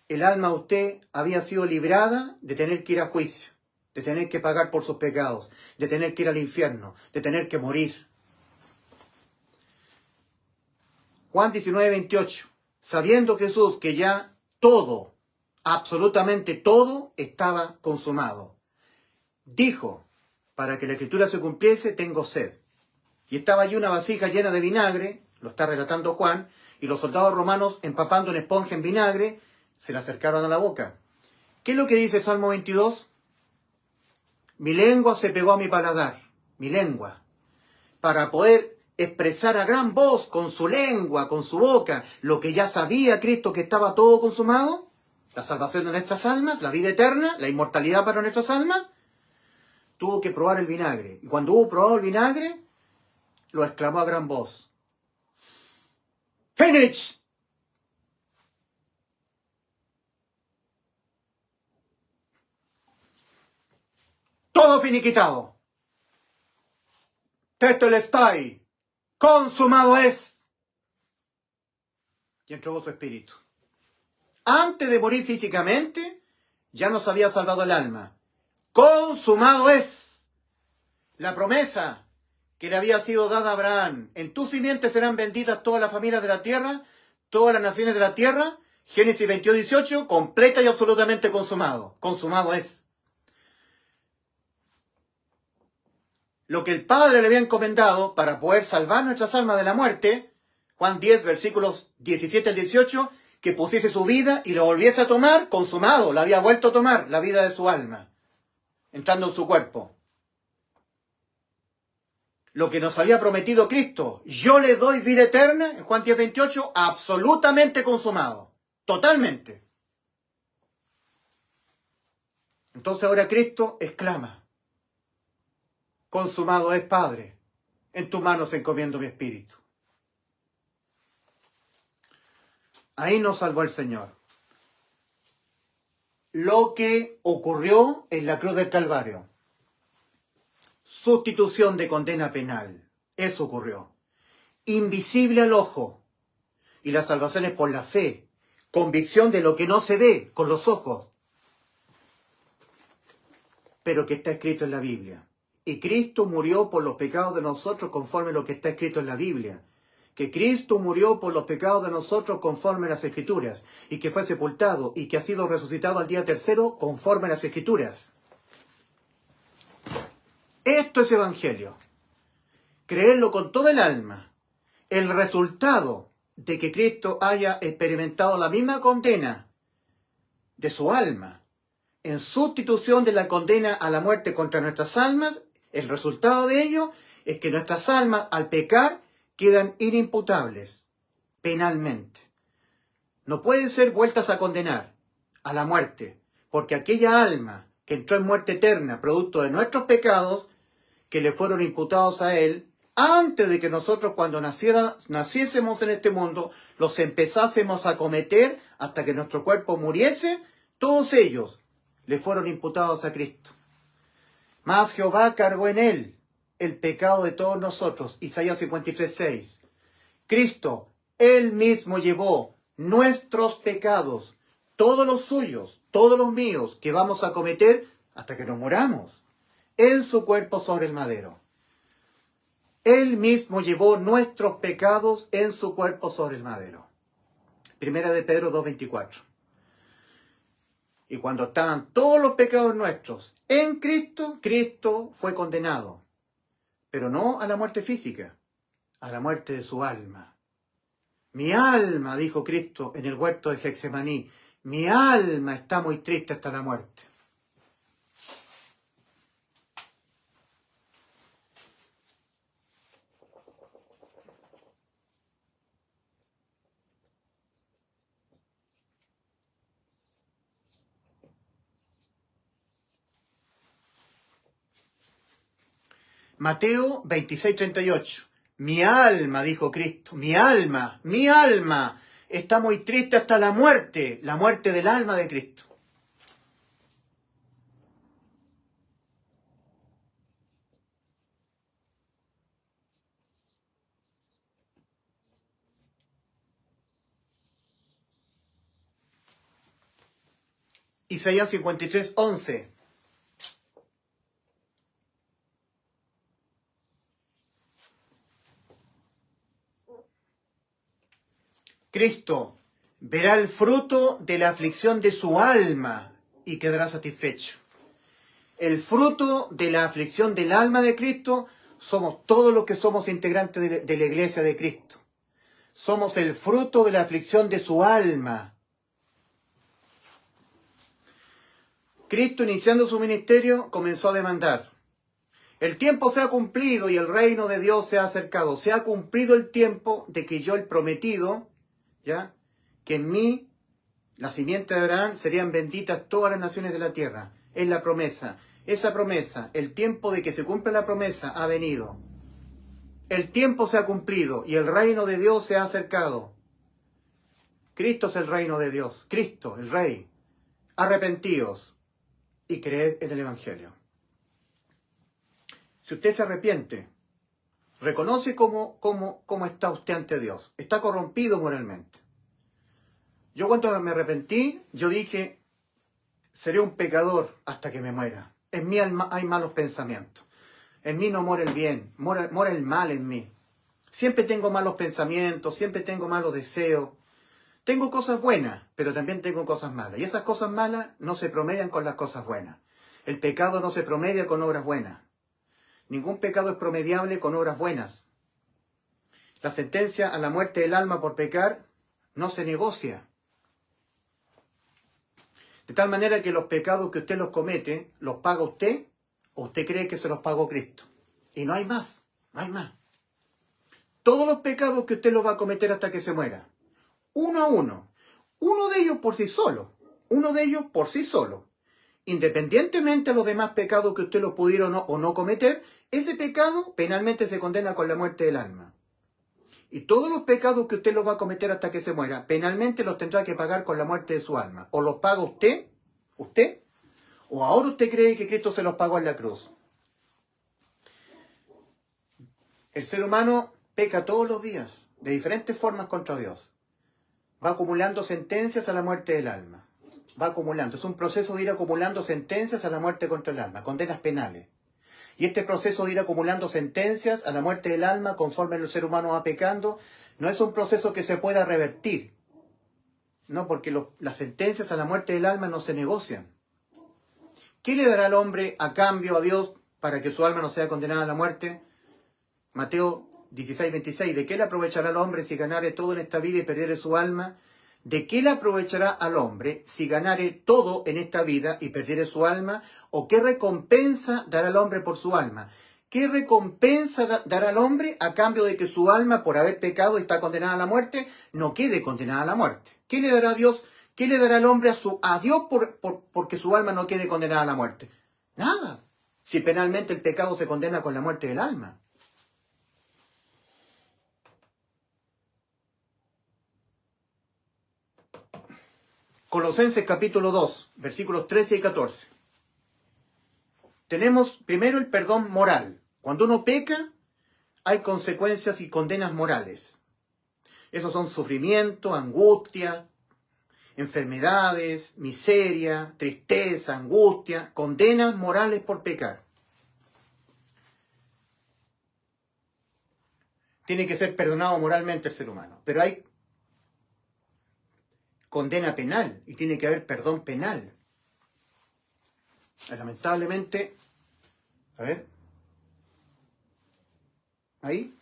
Speaker 1: el alma de usted había sido librada de tener que ir a juicio, de tener que pagar por sus pecados, de tener que ir al infierno, de tener que morir. Juan 19:28. Sabiendo Jesús que ya todo, absolutamente todo, estaba consumado, dijo, para que la escritura se cumpliese, tengo sed. Y estaba allí una vasija llena de vinagre, lo está relatando Juan, y los soldados romanos, empapando una esponja en vinagre, se la acercaron a la boca. ¿Qué es lo que dice el Salmo 22? Mi lengua se pegó a mi paladar, mi lengua, para poder expresar a gran voz con su lengua, con su boca, lo que ya sabía Cristo que estaba todo consumado, la salvación de nuestras almas, la vida eterna, la inmortalidad para nuestras almas, tuvo que probar el vinagre. Y cuando hubo probado el vinagre, lo exclamó a gran voz. ¡Finish! Todo finiquitado. Tetelestai. Consumado es. Y entregó su espíritu. Antes de morir físicamente, ya nos había salvado el alma. Consumado es. La promesa que le había sido dada a Abraham. En tu simiente serán benditas todas las familias de la tierra, todas las naciones de la tierra. Génesis 22:18, completa y absolutamente consumado. Consumado es. Lo que el Padre le había encomendado para poder salvar nuestras almas de la muerte, Juan 10, versículos 17 al 18, que pusiese su vida y lo volviese a tomar, consumado, la había vuelto a tomar, la vida de su alma, entrando en su cuerpo. Lo que nos había prometido Cristo, yo le doy vida eterna, en Juan 10:28, absolutamente consumado, totalmente. Entonces ahora Cristo exclama, consumado es, Padre, en tus manos encomiendo mi espíritu. Ahí nos salvó el Señor. Lo que ocurrió en la cruz del Calvario. Sustitución de condena penal. Eso ocurrió. Invisible al ojo. Y la salvación es por la fe. Convicción de lo que no se ve con los ojos, pero que está escrito en la Biblia. Y Cristo murió por los pecados de nosotros conforme a lo que está escrito en la Biblia. Que Cristo murió por los pecados de nosotros conforme a las Escrituras. Y que fue sepultado y que ha sido resucitado al día tercero conforme a las Escrituras. Esto es Evangelio. Creerlo con todo el alma. El resultado de que Cristo haya experimentado la misma condena de su alma en sustitución de la condena a la muerte contra nuestras almas, el resultado de ello es que nuestras almas al pecar quedan inimputables penalmente. No pueden ser vueltas a condenar a la muerte, porque aquella alma que entró en muerte eterna, producto de nuestros pecados, que le fueron imputados a él, antes de que nosotros cuando naciésemos en este mundo, los empezásemos a cometer hasta que nuestro cuerpo muriese, todos ellos le fueron imputados a Cristo. Mas Jehová cargó en él el pecado de todos nosotros. Isaías 53:6. Cristo, él mismo llevó nuestros pecados, todos los suyos, todos los míos, que vamos a cometer hasta que nos muramos, en su cuerpo sobre el madero. Él mismo llevó nuestros pecados en su cuerpo sobre el madero. Primera de Pedro 2:24. Y cuando estaban todos los pecados nuestros en Cristo, Cristo fue condenado. Pero no a la muerte física, a la muerte de su alma. Mi alma, dijo Cristo en el huerto de Getsemaní, Mi alma está muy triste hasta la muerte. Mateo 26:38. Mi alma, dijo Cristo, mi alma está muy triste hasta la muerte del alma de Cristo. Isaías 53:11. Cristo verá el fruto de la aflicción de su alma y quedará satisfecho. El fruto de la aflicción del alma de Cristo somos todos los que somos integrantes de la iglesia de Cristo. Somos el fruto de la aflicción de su alma. Cristo, iniciando su ministerio, comenzó a demandar: el tiempo se ha cumplido y el reino de Dios se ha acercado. Se ha cumplido el tiempo de que yo, el prometido, ¿ya?, que en mí, la simiente de Abraham, serían benditas todas las naciones de la tierra. Es la promesa. Esa promesa, el tiempo de que se cumpla la promesa, ha venido. El tiempo se ha cumplido y el reino de Dios se ha acercado. Cristo es el reino de Dios. Cristo, el Rey. Arrepentíos y creed en el Evangelio. Si usted se arrepiente, reconoce cómo está usted ante Dios. Está corrompido moralmente. Yo cuando me arrepentí, yo dije: seré un pecador hasta que me muera. En mí hay malos pensamientos. En mí no mora el bien, mora el mal en mí. Siempre tengo malos pensamientos, siempre tengo malos deseos. Tengo cosas buenas, pero también tengo cosas malas. Y esas cosas malas no se promedian con las cosas buenas. El pecado no se promedia con obras buenas. Ningún pecado es promediable con obras buenas. La sentencia a la muerte del alma por pecar no se negocia. De tal manera que los pecados que usted los comete, los paga usted, o usted cree que se los pagó Cristo. Y no hay más, no hay más. Todos los pecados que usted los va a cometer hasta que se muera, uno a uno, uno de ellos por sí solo, independientemente de los demás pecados que usted los pudiera o no cometer, ese pecado penalmente se condena con la muerte del alma. Y todos los pecados que usted los va a cometer hasta que se muera, penalmente los tendrá que pagar con la muerte de su alma. O los paga usted, o ahora usted cree que Cristo se los pagó en la cruz. El ser humano peca todos los días, de diferentes formas contra Dios. Va acumulando sentencias a la muerte del alma. Va acumulando. Es un proceso de ir acumulando sentencias a la muerte contra el alma, condenas penales. Y este proceso de ir acumulando sentencias a la muerte del alma conforme el ser humano va pecando, no es un proceso que se pueda revertir. No, porque las sentencias a la muerte del alma no se negocian. ¿Qué le dará al hombre a cambio a Dios para que su alma no sea condenada a la muerte? Mateo 16:26. ¿De qué le aprovechará al hombre si ganare todo en esta vida y perdiere su alma? ¿De qué le aprovechará al hombre si ganare todo en esta vida y perdiere su alma? ¿O qué recompensa dará al hombre por su alma? ¿Qué recompensa dará al hombre a cambio de que su alma, por haber pecado y está condenada a la muerte, no quede condenada a la muerte? ¿Qué le dará a Dios? ¿Qué le dará al hombre a Dios porque su alma no quede condenada a la muerte? Nada. Si penalmente el pecado se condena con la muerte del alma. Colosenses capítulo 2, versículos 13 y 14. Tenemos primero el perdón moral. Cuando uno peca, hay consecuencias y condenas morales. Esos son sufrimiento, angustia, enfermedades, miseria, tristeza, angustia, condenas morales por pecar. Tiene que ser perdonado moralmente el ser humano, pero hay condena penal y tiene que haber perdón penal. Lamentablemente, a ver, ahí.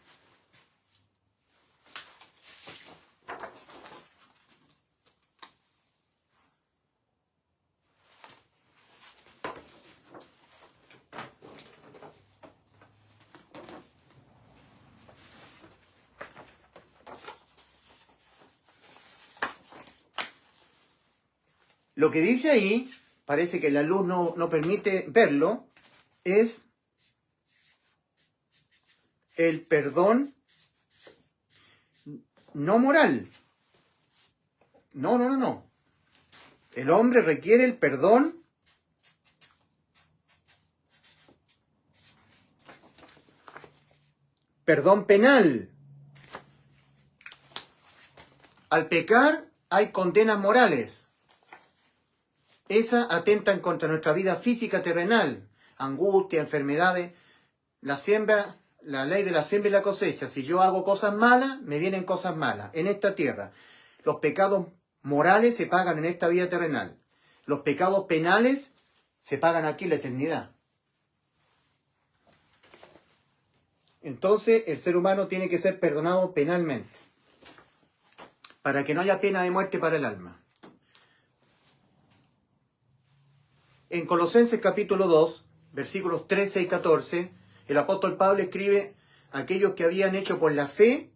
Speaker 1: Lo que dice ahí, parece que la luz no permite verlo, es el perdón no moral. No. El hombre requiere el perdón penal. Al pecar hay condenas morales. Esas atentan contra nuestra vida física terrenal, angustia, enfermedades. La ley de la siembra y la cosecha. Si yo hago cosas malas, me vienen cosas malas en esta tierra. Los pecados morales se pagan en esta vida terrenal. Los pecados penales se pagan aquí en la eternidad. Entonces el ser humano tiene que ser perdonado penalmente, para que no haya pena de muerte para el alma. En Colosenses capítulo 2, versículos 13 y 14, el apóstol Pablo escribe: aquellos que habían hecho por la fe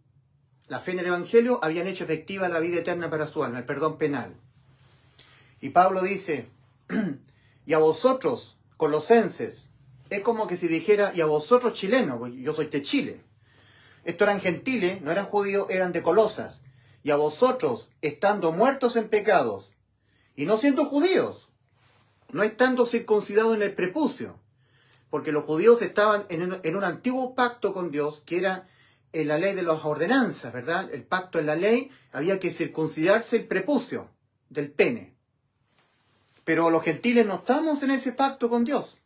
Speaker 1: en el Evangelio, habían hecho efectiva la vida eterna para su alma, el perdón penal. Y Pablo dice: y a vosotros, colosenses, es como que si dijera, y a vosotros chilenos, pues yo soy de Chile. Estos eran gentiles, no eran judíos, eran de Colosas. Y a vosotros, estando muertos en pecados, y no siendo judíos, no estando circuncidados en el prepucio, porque los judíos estaban en un antiguo pacto con Dios, que era en la ley de las ordenanzas, ¿verdad? El pacto en la ley, había que circuncidarse el prepucio del pene. Pero los gentiles no estamos en ese pacto con Dios.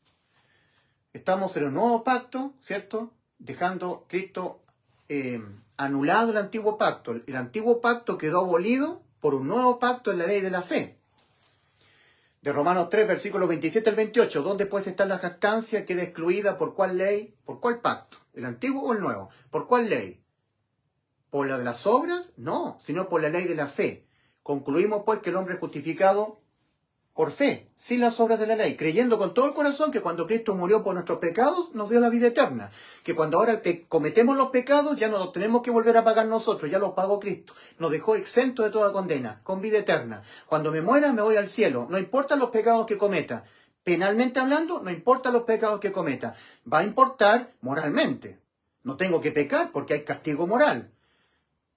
Speaker 1: Estamos en un nuevo pacto, ¿cierto? Dejando Cristo anulado el antiguo pacto. El antiguo pacto quedó abolido por un nuevo pacto en la ley de la fe. De Romanos 3, versículos 27 al 28. ¿Dónde pues está la jactancia? Queda excluida por cuál ley, por cuál pacto. ¿El antiguo o el nuevo? ¿Por cuál ley? ¿Por la de las obras? No, sino por la ley de la fe. Concluimos pues que el hombre es justificado por fe, sin las obras de la ley, creyendo con todo el corazón que cuando Cristo murió por nuestros pecados, nos dio la vida eterna. Que cuando ahora cometemos los pecados, ya no los tenemos que volver a pagar nosotros, ya los pagó Cristo. Nos dejó exentos de toda condena, con vida eterna. Cuando me muera, me voy al cielo. No importan los pecados que cometa. Penalmente hablando, no importa los pecados que cometa. Va a importar moralmente. No tengo que pecar porque hay castigo moral.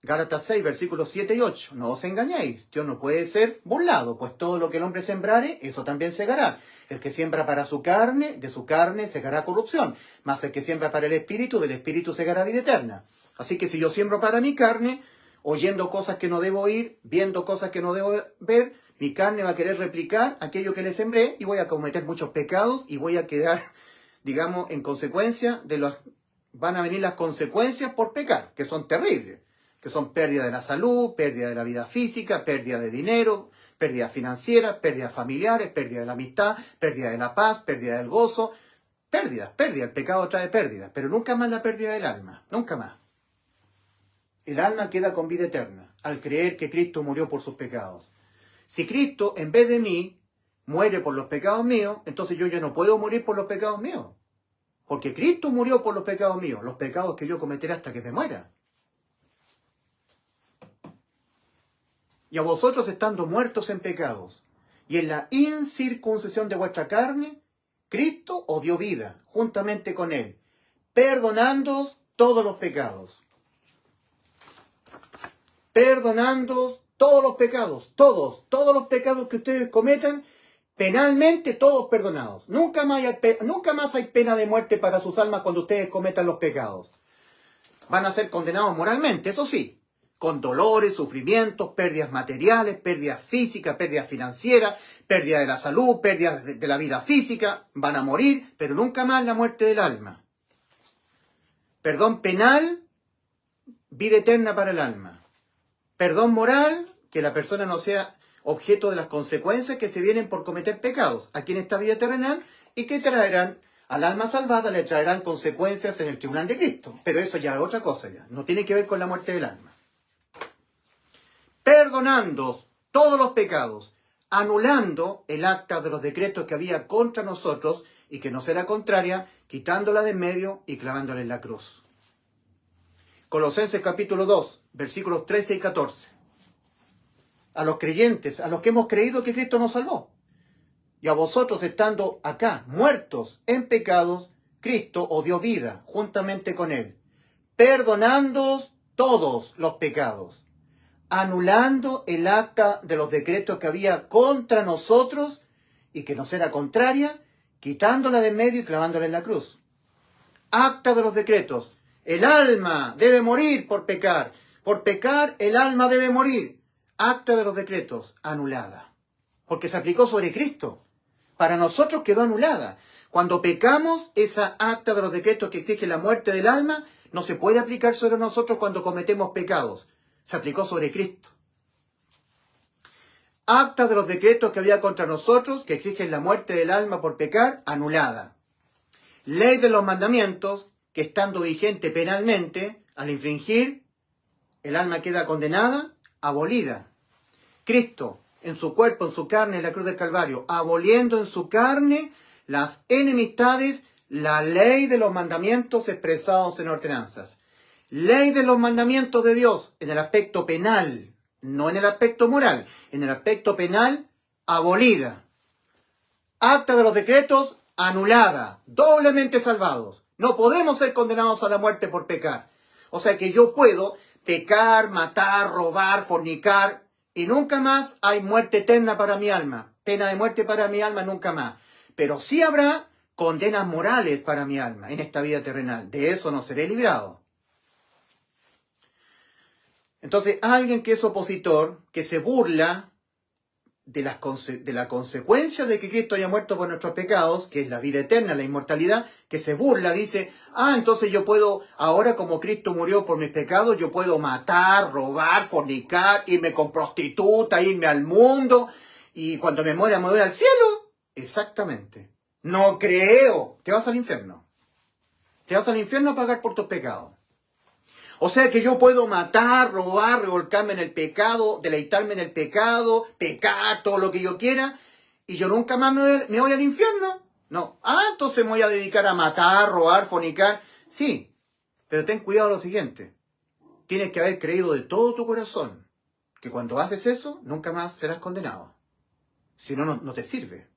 Speaker 1: Gálatas 6, versículos 7 y 8. No os engañéis, Dios no puede ser burlado, pues todo lo que el hombre sembrare, eso también segará. El que siembra para su carne, de su carne segará corrupción. Mas el que siembra para el espíritu, del espíritu segará vida eterna. Así que si yo siembro para mi carne, oyendo cosas que no debo oír, viendo cosas que no debo ver, mi carne va a querer replicar aquello que le sembré y voy a cometer muchos pecados y voy a quedar, digamos, en consecuencia van a venir las consecuencias por pecar, que son terribles. Que son pérdida de la salud, pérdida de la vida física, pérdida de dinero, pérdida financiera, pérdidas familiares, pérdida de la amistad, pérdida de la paz, pérdida del gozo. Pérdida. El pecado trae pérdida, pero nunca más la pérdida del alma, nunca más. El alma queda con vida eterna al creer que Cristo murió por sus pecados. Si Cristo, en vez de mí, muere por los pecados míos, entonces yo ya no puedo morir por los pecados míos. Porque Cristo murió por los pecados míos, los pecados que yo cometeré hasta que me muera. Y a vosotros estando muertos en pecados, y en la incircuncisión de vuestra carne, Cristo os dio vida, juntamente con Él, perdonándoos todos los pecados. Perdonándoos todos los pecados, todos los pecados que ustedes cometan, penalmente todos perdonados. Nunca más hay pena de muerte para sus almas cuando ustedes cometan los pecados. Van a ser condenados moralmente, eso sí, con dolores, sufrimientos, pérdidas materiales, pérdidas físicas, pérdidas financieras, pérdida de la salud, pérdidas de la vida física, van a morir, pero nunca más la muerte del alma. Perdón penal, vida eterna para el alma. Perdón moral, que la persona no sea objeto de las consecuencias que se vienen por cometer pecados aquí en esta vida terrenal y que traerán al alma salvada, le traerán consecuencias en el tribunal de Cristo. Pero eso ya es otra cosa, ya no tiene que ver con la muerte del alma. Perdonando todos los pecados, anulando el acta de los decretos que había contra nosotros y que nos era contraria, quitándola de en medio y clavándola en la cruz. Colosenses capítulo 2, versículos 13 y 14. a los creyentes, a los que hemos creído que Cristo nos salvó. Y a vosotros, estando acá, muertos en pecados, Cristo os dio vida juntamente con Él, perdonándoos todos los pecados, anulando el acta de los decretos que había contra nosotros y que nos era contraria, quitándola de en medio y clavándola en la cruz. Acta de los decretos. El alma debe morir por pecar. Por pecar el alma debe morir. Acta de los decretos, anulada. Porque se aplicó sobre Cristo. Para nosotros quedó anulada. Cuando pecamos, esa acta de los decretos que exige la muerte del alma no se puede aplicar sobre nosotros cuando cometemos pecados. Se aplicó sobre Cristo. Acta de los decretos que había contra nosotros, que exigen la muerte del alma por pecar, anulada. Ley de los mandamientos, que estando vigente penalmente, al infringir, el alma queda condenada, abolida. Cristo, en su cuerpo, en su carne, en la cruz del Calvario, aboliendo en su carne las enemistades, la ley de los mandamientos expresados en ordenanzas. Ley de los mandamientos de Dios en el aspecto penal, no en el aspecto moral, en el aspecto penal, abolida. Acta de los decretos, anulada, doblemente salvados. No podemos ser condenados a la muerte por pecar. O sea que yo puedo pecar, matar, robar, fornicar, y nunca más hay muerte eterna para mi alma. Pena de muerte para mi alma nunca más. Pero sí habrá condenas morales para mi alma en esta vida terrenal. De eso no seré librado. Entonces, alguien que es opositor, que se burla de la consecuencia de que Cristo haya muerto por nuestros pecados, que es la vida eterna, la inmortalidad, que se burla, dice, entonces yo puedo, ahora como Cristo murió por mis pecados, yo puedo matar, robar, fornicar, irme con prostituta, irme al mundo, y cuando me muera me voy al cielo. Exactamente. No creo. Te vas al infierno. Te vas al infierno a pagar por tus pecados. O sea que yo puedo matar, robar, revolcarme en el pecado, deleitarme en el pecado, pecar, todo lo que yo quiera, y yo nunca más me voy al infierno. No. Entonces me voy a dedicar a matar, robar, fornicar. Sí, pero ten cuidado lo siguiente. Tienes que haber creído de todo tu corazón que cuando haces eso, nunca más serás condenado. Si no, no te sirve.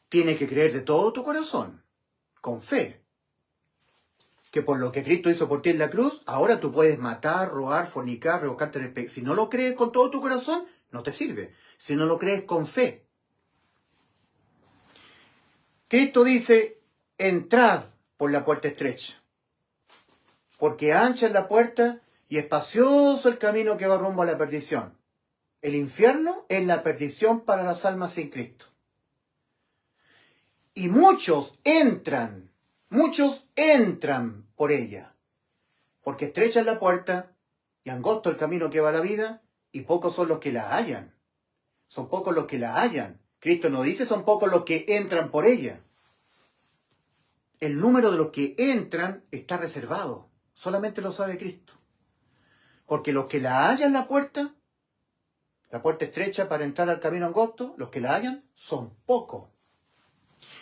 Speaker 1: Tienes que creer de todo tu corazón, con fe, que por lo que Cristo hizo por ti en la cruz, ahora tú puedes matar, robar, fornicar, revocarte en el pecado. Si no lo crees con todo tu corazón, no te sirve. Si no lo crees con fe. Cristo dice, entrad por la puerta estrecha, porque ancha es la puerta y espacioso el camino que va rumbo a la perdición. El infierno es la perdición para las almas sin Cristo. Y muchos entran por ella, porque estrecha es la puerta y angosto el camino que va a la vida, y pocos son los que la hallan. Son pocos los que la hallan. Cristo no dice son pocos los que entran por ella. El número de los que entran está reservado. Solamente lo sabe Cristo. Porque los que la hallan la puerta estrecha para entrar al camino angosto, los que la hallan son pocos.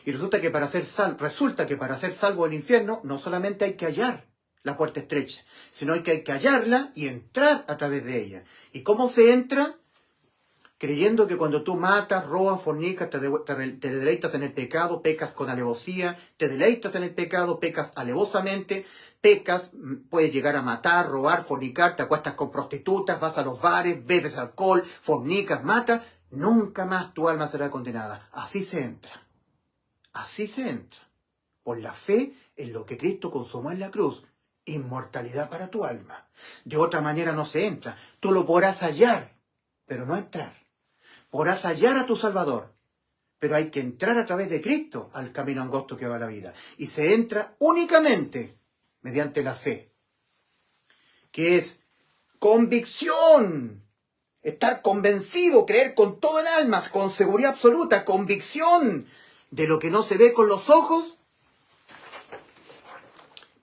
Speaker 1: Y resulta que para ser salvo del infierno, no solamente hay que hallar la puerta estrecha, sino que hay que hallarla y entrar a través de ella. ¿Y cómo se entra? Creyendo que cuando tú matas, robas, fornicas, te deleitas en el pecado, pecas con alevosía, te deleitas en el pecado, pecas alevosamente, pecas, puedes llegar a matar, robar, fornicar, te acuestas con prostitutas, vas a los bares, bebes alcohol, fornicas, matas, nunca más tu alma será condenada. Así se entra. Así se entra, por la fe en lo que Cristo consumó en la cruz, inmortalidad para tu alma. De otra manera no se entra. Tú lo podrás hallar, pero no entrar. Podrás hallar a tu Salvador, pero hay que entrar a través de Cristo al camino angosto que va a la vida. Y se entra únicamente mediante la fe, que es convicción. Estar convencido, creer con todo el alma, con seguridad absoluta, convicción de lo que no se ve con los ojos,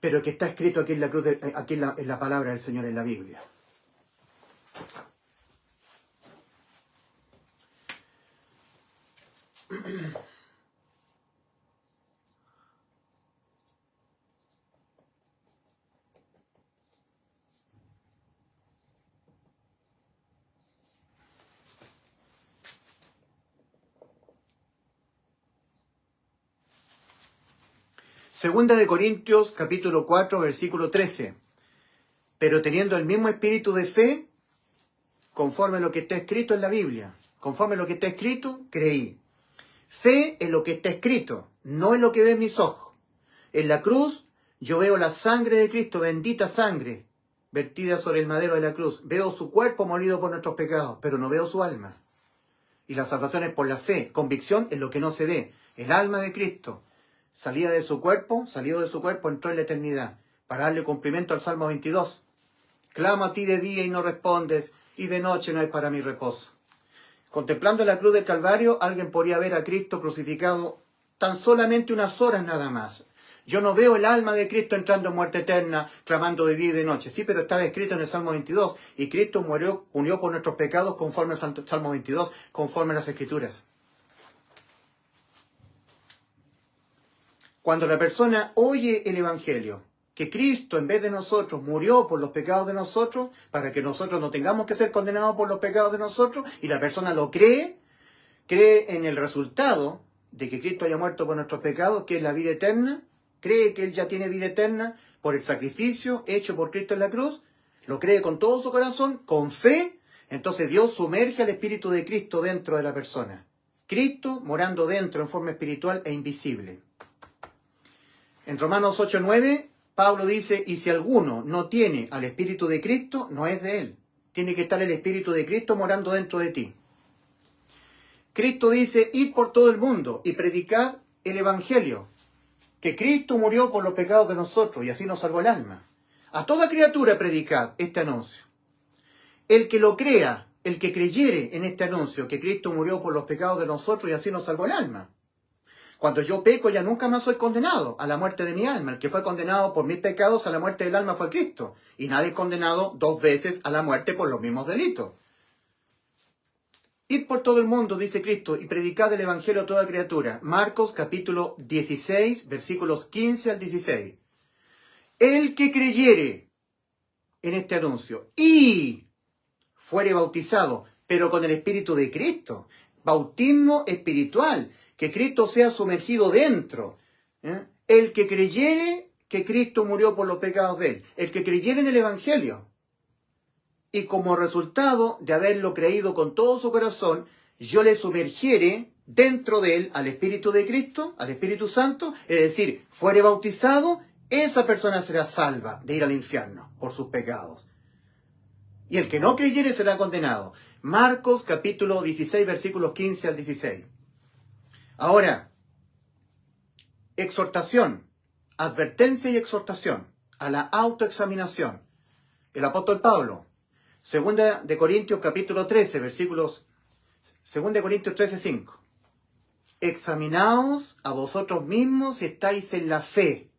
Speaker 1: pero que está escrito aquí en la cruz, aquí en la palabra del Señor en la Biblia. Segunda de Corintios, capítulo 4, versículo 13. Pero teniendo el mismo espíritu de fe, conforme a lo que está escrito en la Biblia, conforme a lo que está escrito, creí. Fe en lo que está escrito, no en lo que ven mis ojos. En la cruz yo veo la sangre de Cristo, bendita sangre, vertida sobre el madero de la cruz. Veo su cuerpo molido por nuestros pecados, pero no veo su alma. Y la salvación es por la fe, convicción en lo que no se ve. El alma de Cristo, salido de su cuerpo, entró en la eternidad, para darle cumplimiento al Salmo 22. Clamo a ti de día y no respondes, y de noche no hay para mi reposo. Contemplando la cruz del Calvario, alguien podría ver a Cristo crucificado tan solamente unas horas nada más. Yo no veo el alma de Cristo entrando en muerte eterna, clamando de día y de noche. Sí, pero estaba escrito en el Salmo 22, y Cristo murió por nuestros pecados conforme al Salmo 22, conforme a las Escrituras. Cuando la persona oye el Evangelio, que Cristo en vez de nosotros murió por los pecados de nosotros, para que nosotros no tengamos que ser condenados por los pecados de nosotros, y la persona lo cree en el resultado de que Cristo haya muerto por nuestros pecados, que es la vida eterna, cree que Él ya tiene vida eterna por el sacrificio hecho por Cristo en la cruz, lo cree con todo su corazón, con fe, entonces Dios sumerge al Espíritu de Cristo dentro de la persona. Cristo morando dentro en forma espiritual e invisible. En Romanos 8:9, Pablo dice, y si alguno no tiene al Espíritu de Cristo, no es de él. Tiene que estar el Espíritu de Cristo morando dentro de ti. Cristo dice, id por todo el mundo y predicad el Evangelio, que Cristo murió por los pecados de nosotros y así nos salvó el alma. A toda criatura predicad este anuncio. El que lo crea, el que creyere en este anuncio, que Cristo murió por los pecados de nosotros y así nos salvó el alma. Cuando yo peco ya nunca más soy condenado a la muerte de mi alma. El que fue condenado por mis pecados a la muerte del alma fue Cristo. Y nadie es condenado 2 veces a la muerte por los mismos delitos. Id por todo el mundo, dice Cristo, y predicad el Evangelio a toda criatura. Marcos capítulo 16, versículos 15 al 16. El que creyere en este anuncio y fuere bautizado, pero con el Espíritu de Cristo, bautismo espiritual, que Cristo sea sumergido dentro. El que creyere que Cristo murió por los pecados de él, el que creyere en el Evangelio, y como resultado de haberlo creído con todo su corazón, yo le sumergiere dentro de él al Espíritu de Cristo, al Espíritu Santo, es decir, fuere bautizado, esa persona será salva de ir al infierno por sus pecados. Y el que no creyere será condenado. Marcos capítulo 16, versículos 15 al 16. Ahora, exhortación, advertencia y exhortación a la autoexaminación. El apóstol Pablo, 2 de Corintios capítulo 13, versículos 2 de Corintios 13, 5. Examinaos a vosotros mismos si estáis en la fe.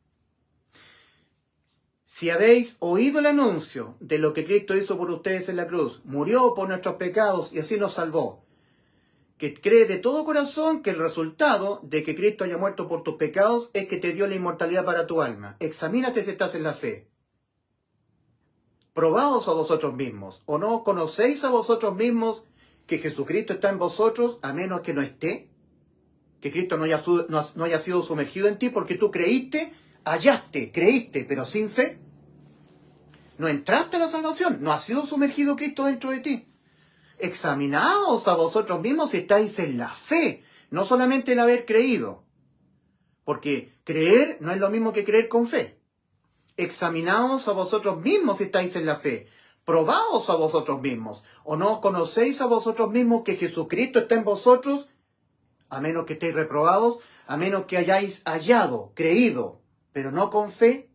Speaker 1: Si habéis oído el anuncio de lo que Cristo hizo por ustedes en la cruz, murió por nuestros pecados y así nos salvó, que cree de todo corazón que el resultado de que Cristo haya muerto por tus pecados es que te dio la inmortalidad para tu alma. Examínate si estás en la fe. Probaos a vosotros mismos, ¿o no conocéis a vosotros mismos que Jesucristo está en vosotros a menos que no esté? Que Cristo no haya sido sumergido en ti porque tú creíste, creíste, pero sin fe. No entraste a la salvación, no ha sido sumergido Cristo dentro de ti. Examinaos a vosotros mismos si estáis en la fe, no solamente el haber creído. Porque creer no es lo mismo que creer con fe. Examinaos a vosotros mismos si estáis en la fe. Probaos a vosotros mismos. ¿O no conocéis a vosotros mismos que Jesucristo está en vosotros? A menos que estéis reprobados, a menos que hayáis hallado, creído, pero no con fe.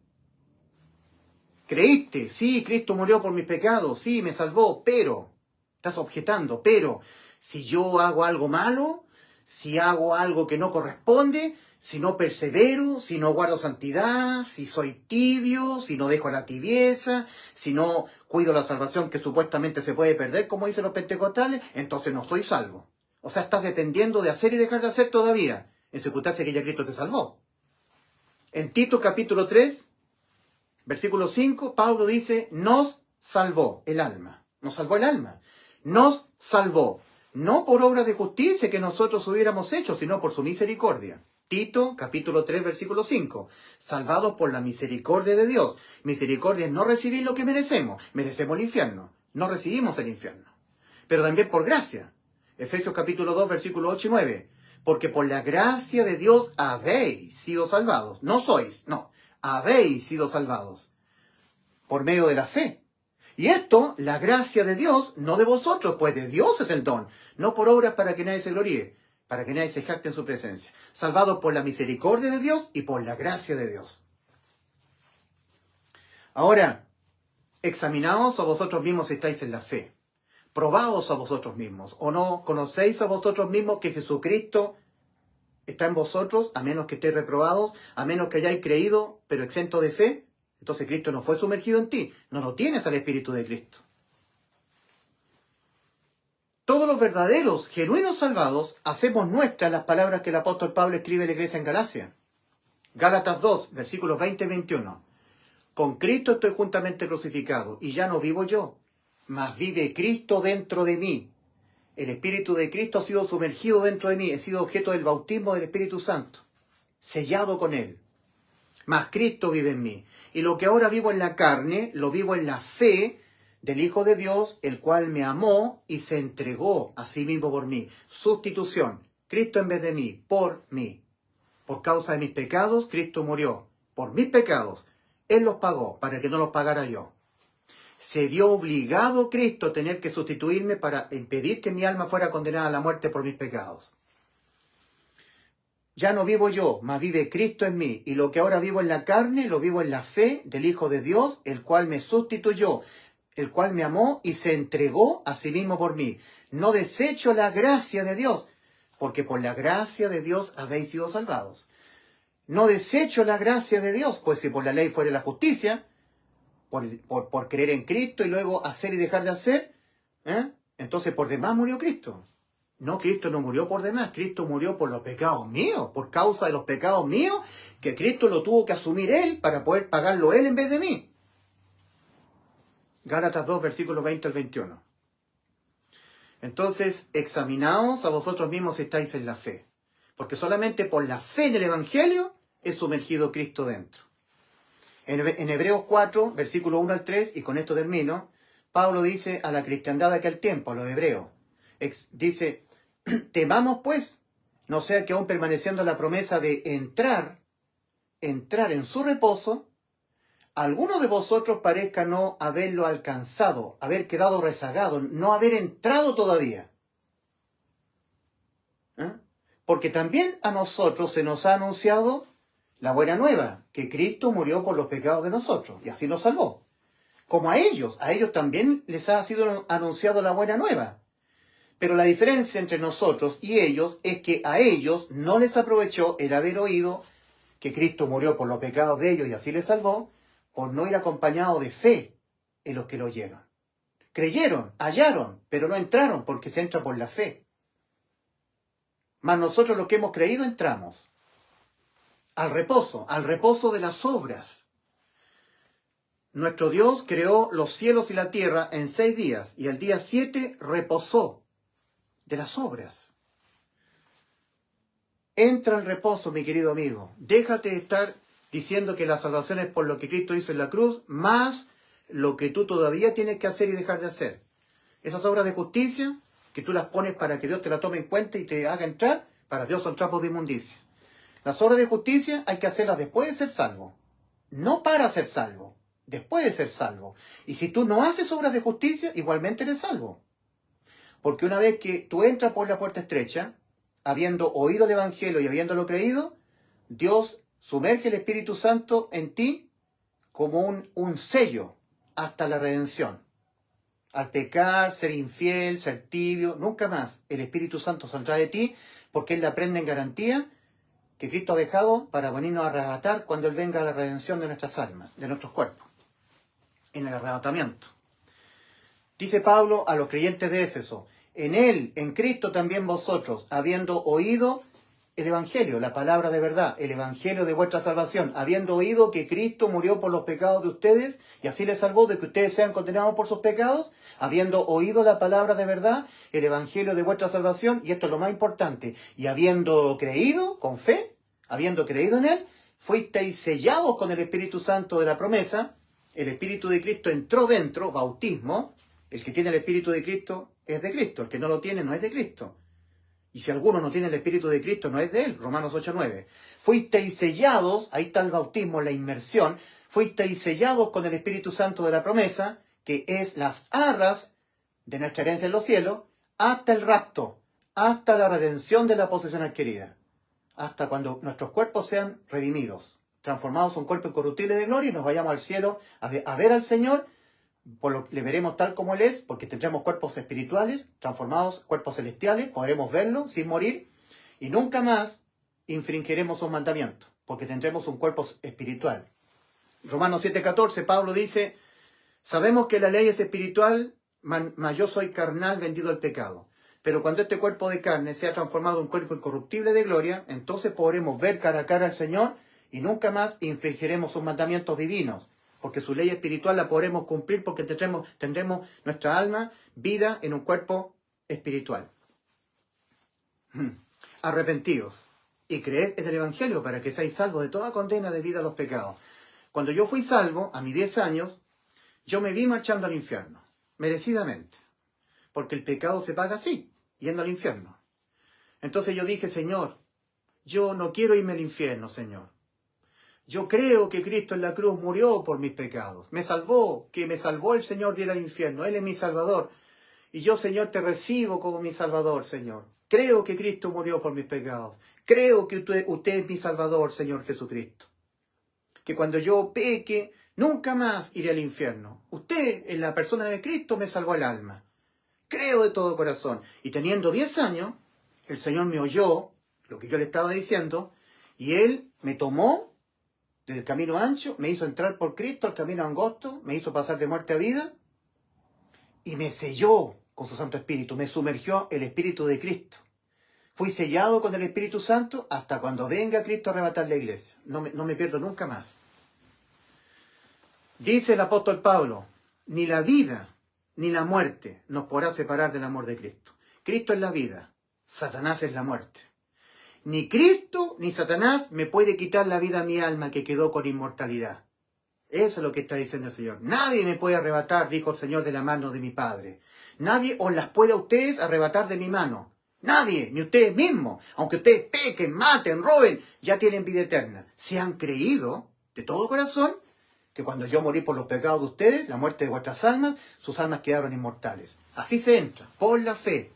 Speaker 1: Creíste, sí, Cristo murió por mis pecados, sí, me salvó, pero, estás objetando, pero, si yo hago algo malo, si hago algo que no corresponde, si no persevero, si no guardo santidad, si soy tibio, si no dejo la tibieza, si no cuido la salvación que supuestamente se puede perder, como dicen los pentecostales, entonces no estoy salvo. O sea, estás dependiendo de hacer y dejar de hacer todavía, en circunstancia que ya Cristo te salvó. En Tito capítulo 3, versículo 5, Pablo dice, nos salvó el alma. Nos salvó el alma. Nos salvó. No por obras de justicia que nosotros hubiéramos hecho, sino por su misericordia. Tito, capítulo 3, versículo 5. Salvados por la misericordia de Dios. Misericordia es no recibir lo que merecemos. Merecemos el infierno. No recibimos el infierno. Pero también por gracia. Efesios capítulo 2, versículo 8 y 9. Porque por la gracia de Dios habéis sido salvados. No sois, no. Habéis sido salvados. Por medio de la fe. Y esto, la gracia de Dios, no de vosotros, pues de Dios es el don. No por obras para que nadie se gloríe, para que nadie se jacte en su presencia. Salvados por la misericordia de Dios y por la gracia de Dios. Ahora, examinaos a vosotros mismos si estáis en la fe. Probaos a vosotros mismos. ¿O no conocéis a vosotros mismos que Jesucristo está en vosotros, a menos que estéis reprobados, a menos que hayáis creído, pero exento de fe? Entonces Cristo no fue sumergido en ti. No lo tienes al Espíritu de Cristo. Todos los verdaderos, genuinos salvados, hacemos nuestras las palabras que el apóstol Pablo escribe a la iglesia en Galacia. Gálatas 2, versículos 20 y 21. Con Cristo estoy juntamente crucificado, y ya no vivo yo, mas vive Cristo dentro de mí. El Espíritu de Cristo ha sido sumergido dentro de mí, he sido objeto del bautismo del Espíritu Santo, sellado con Él. Mas Cristo vive en mí. Y lo que ahora vivo en la carne, lo vivo en la fe del Hijo de Dios, el cual me amó y se entregó a sí mismo por mí. Sustitución. Cristo en vez de mí, por mí. Por causa de mis pecados, Cristo murió. Por mis pecados. Él los pagó para que no los pagara yo. Se vio obligado Cristo a tener que sustituirme para impedir que mi alma fuera condenada a la muerte por mis pecados. Ya no vivo yo, mas vive Cristo en mí, y lo que ahora vivo en la carne, lo vivo en la fe del Hijo de Dios, el cual me sustituyó, el cual me amó y se entregó a sí mismo por mí. No desecho la gracia de Dios, porque por la gracia de Dios habéis sido salvados. No desecho la gracia de Dios, pues si por la ley fuera la justicia, por creer en Cristo y luego hacer y dejar de hacer, entonces por demás murió Cristo. No, Cristo no murió por demás, Cristo murió por los pecados míos, por causa de los pecados míos, que Cristo lo tuvo que asumir Él para poder pagarlo Él en vez de mí. Gálatas 2, versículos 20 al 21. Entonces, examinaos a vosotros mismos si estáis en la fe, porque solamente por la fe en el Evangelio es sumergido Cristo dentro. En Hebreos 4, versículo 1 al 3, y con esto termino, Pablo dice a la cristiandad de aquel tiempo, a los hebreos, dice: temamos pues, no sea que aún permaneciendo la promesa de entrar en su reposo, alguno de vosotros parezca no haberlo alcanzado, haber quedado rezagado, no haber entrado todavía. Porque también a nosotros se nos ha anunciado la buena nueva, que Cristo murió por los pecados de nosotros, y así nos salvó. Como a ellos también les ha sido anunciado la buena nueva. Pero la diferencia entre nosotros y ellos es que a ellos no les aprovechó el haber oído que Cristo murió por los pecados de ellos y así les salvó, por no ir acompañado de fe en los que lo oyeron. Creyeron, hallaron, pero no entraron porque se entra por la fe. Mas nosotros los que hemos creído entramos al reposo de las obras. Nuestro Dios creó los cielos y la tierra en 6 días y al día 7 reposó de las obras. Entra al reposo, mi querido amigo. Déjate de estar diciendo que la salvación es por lo que Cristo hizo en la cruz, más lo que tú todavía tienes que hacer y dejar de hacer. Esas obras de justicia, que tú las pones para que Dios te la tome en cuenta y te haga entrar, para Dios son trapos de inmundicia. Las obras de justicia hay que hacerlas después de ser salvo. No para ser salvo, después de ser salvo. Y si tú no haces obras de justicia, igualmente eres salvo. Porque una vez que tú entras por la puerta estrecha, habiendo oído el Evangelio y habiéndolo creído, Dios sumerge el Espíritu Santo en ti como un sello hasta la redención. Al pecar, ser infiel, ser tibio, nunca más el Espíritu Santo saldrá de ti, porque Él la prende en garantía que Cristo ha dejado para venirnos a arrebatar cuando Él venga a la redención de nuestras almas, de nuestros cuerpos, en el arrebatamiento. Dice Pablo a los creyentes de Éfeso: en Él, en Cristo también vosotros, habiendo oído el Evangelio, la palabra de verdad, el Evangelio de vuestra salvación, habiendo oído que Cristo murió por los pecados de ustedes y así les salvó de que ustedes sean condenados por sus pecados, habiendo oído la palabra de verdad, el Evangelio de vuestra salvación, y esto es lo más importante, y habiendo creído con fe, habiendo creído en Él, fuisteis sellados con el Espíritu Santo de la promesa. El Espíritu de Cristo entró dentro, bautismo. El que tiene el Espíritu de Cristo es de Cristo, el que no lo tiene no es de Cristo. Y si alguno no tiene el Espíritu de Cristo, no es de Él. Romanos 8:9. Fuisteis sellados, ahí está el bautismo, la inmersión. Fuisteis sellados con el Espíritu Santo de la promesa, que es las arras de nuestra herencia en los cielos, hasta el rapto, hasta la redención de la posesión adquirida, hasta cuando nuestros cuerpos sean redimidos, transformados en un cuerpo incorruptible de gloria y nos vayamos al cielo a ver al Señor, por lo que le veremos tal como Él es, porque tendremos cuerpos espirituales, transformados, cuerpos celestiales, podremos verlo sin morir, y nunca más infringiremos un mandamiento, porque tendremos un cuerpo espiritual. Romanos 7:14, Pablo dice, sabemos que la ley es espiritual, mas yo soy carnal, vendido al pecado. Pero cuando este cuerpo de carne sea transformado en un cuerpo incorruptible de gloria, entonces podremos ver cara a cara al Señor y nunca más infringiremos sus mandamientos divinos, porque su ley espiritual la podremos cumplir porque tendremos nuestra alma, vida en un cuerpo espiritual. Arrepentidos y creed en el Evangelio para que seáis salvos de toda condena debida a los pecados. Cuando yo fui salvo, a mis 10 años, yo me vi marchando al infierno, merecidamente, porque el pecado se paga así, yendo al infierno. Entonces yo dije, Señor, yo no quiero irme al infierno, Señor. Yo creo que Cristo en la cruz murió por mis pecados. Me salvó, que me salvó el Señor de ir al infierno. Él es mi Salvador. Y yo, Señor, te recibo como mi Salvador, Señor. Creo que Cristo murió por mis pecados. Creo que usted es mi Salvador, Señor Jesucristo. Que cuando yo peque, nunca más iré al infierno. Usted, en la persona de Cristo, me salvó el alma. Creo de todo corazón. Y teniendo 10 años, el Señor me oyó lo que yo le estaba diciendo, y Él me tomó desde el camino ancho, me hizo entrar por Cristo al camino angosto, me hizo pasar de muerte a vida, y me selló con su Santo Espíritu, me sumergió el Espíritu de Cristo. Fui sellado con el Espíritu Santo hasta cuando venga Cristo a arrebatar la iglesia. No me pierdo nunca más. Dice el apóstol Pablo, ni la vida ni la muerte nos podrá separar del amor de Cristo. Cristo es la vida, Satanás es la muerte. Ni Cristo ni Satanás me puede quitar la vida a mi alma que quedó con inmortalidad. Eso es lo que está diciendo el Señor. Nadie me puede arrebatar, dijo el Señor, de la mano de mi Padre. Nadie os las puede a ustedes arrebatar de mi mano. Nadie, ni ustedes mismos. Aunque ustedes pequen, maten, roben, ya tienen vida eterna. Si han creído de todo corazón que cuando yo morí por los pecados de ustedes, la muerte de vuestras almas, sus almas quedaron inmortales. Así se entra, por la fe,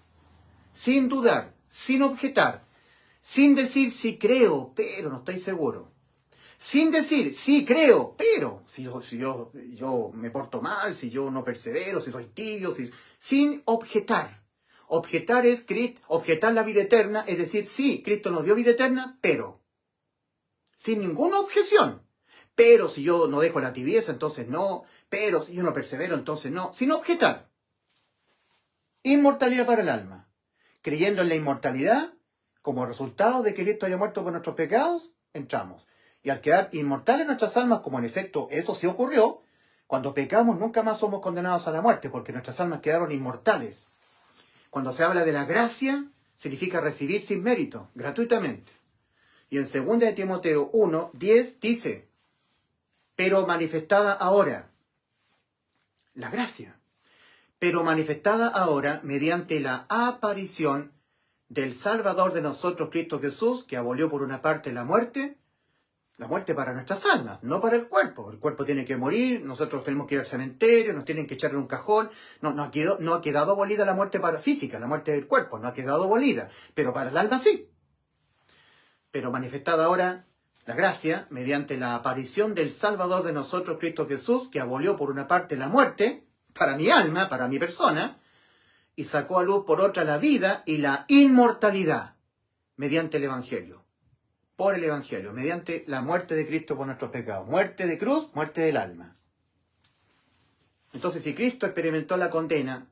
Speaker 1: sin dudar, sin objetar, sin decir sí creo, pero no estoy seguro. Sin decir sí creo, pero si yo me porto mal, si yo no persevero, si soy tibio, sin objetar. Objetar es objetar la vida eterna, es decir, sí, Cristo nos dio vida eterna, pero sin ninguna objeción. Pero si yo no dejo la tibieza, entonces no. Pero si yo no persevero, entonces no. Sin objetar. Inmortalidad para el alma. Creyendo en la inmortalidad, como resultado de que Cristo haya muerto por nuestros pecados, entramos. Y al quedar inmortales nuestras almas, como en efecto eso sí ocurrió, cuando pecamos nunca más somos condenados a la muerte, porque nuestras almas quedaron inmortales. Cuando se habla de la gracia, significa recibir sin mérito, gratuitamente. Y en 2 de Timoteo 1:10 dice, pero manifestada ahora, la gracia, pero manifestada ahora mediante la aparición del Salvador de nosotros, Cristo Jesús, que abolió por una parte la muerte para nuestras almas, no para el cuerpo. El cuerpo tiene que morir, nosotros tenemos que ir al cementerio, nos tienen que echar en un cajón. No ha quedado abolida la muerte física, la muerte del cuerpo, no ha quedado abolida, pero para el alma sí. Pero manifestada ahora la gracia, mediante la aparición del Salvador de nosotros, Cristo Jesús, que abolió por una parte la muerte, para mi alma, para mi persona, y sacó a luz por otra la vida y la inmortalidad, mediante el Evangelio. Por el Evangelio, mediante la muerte de Cristo por nuestros pecados. Muerte de cruz, muerte del alma. Entonces, si Cristo experimentó la condena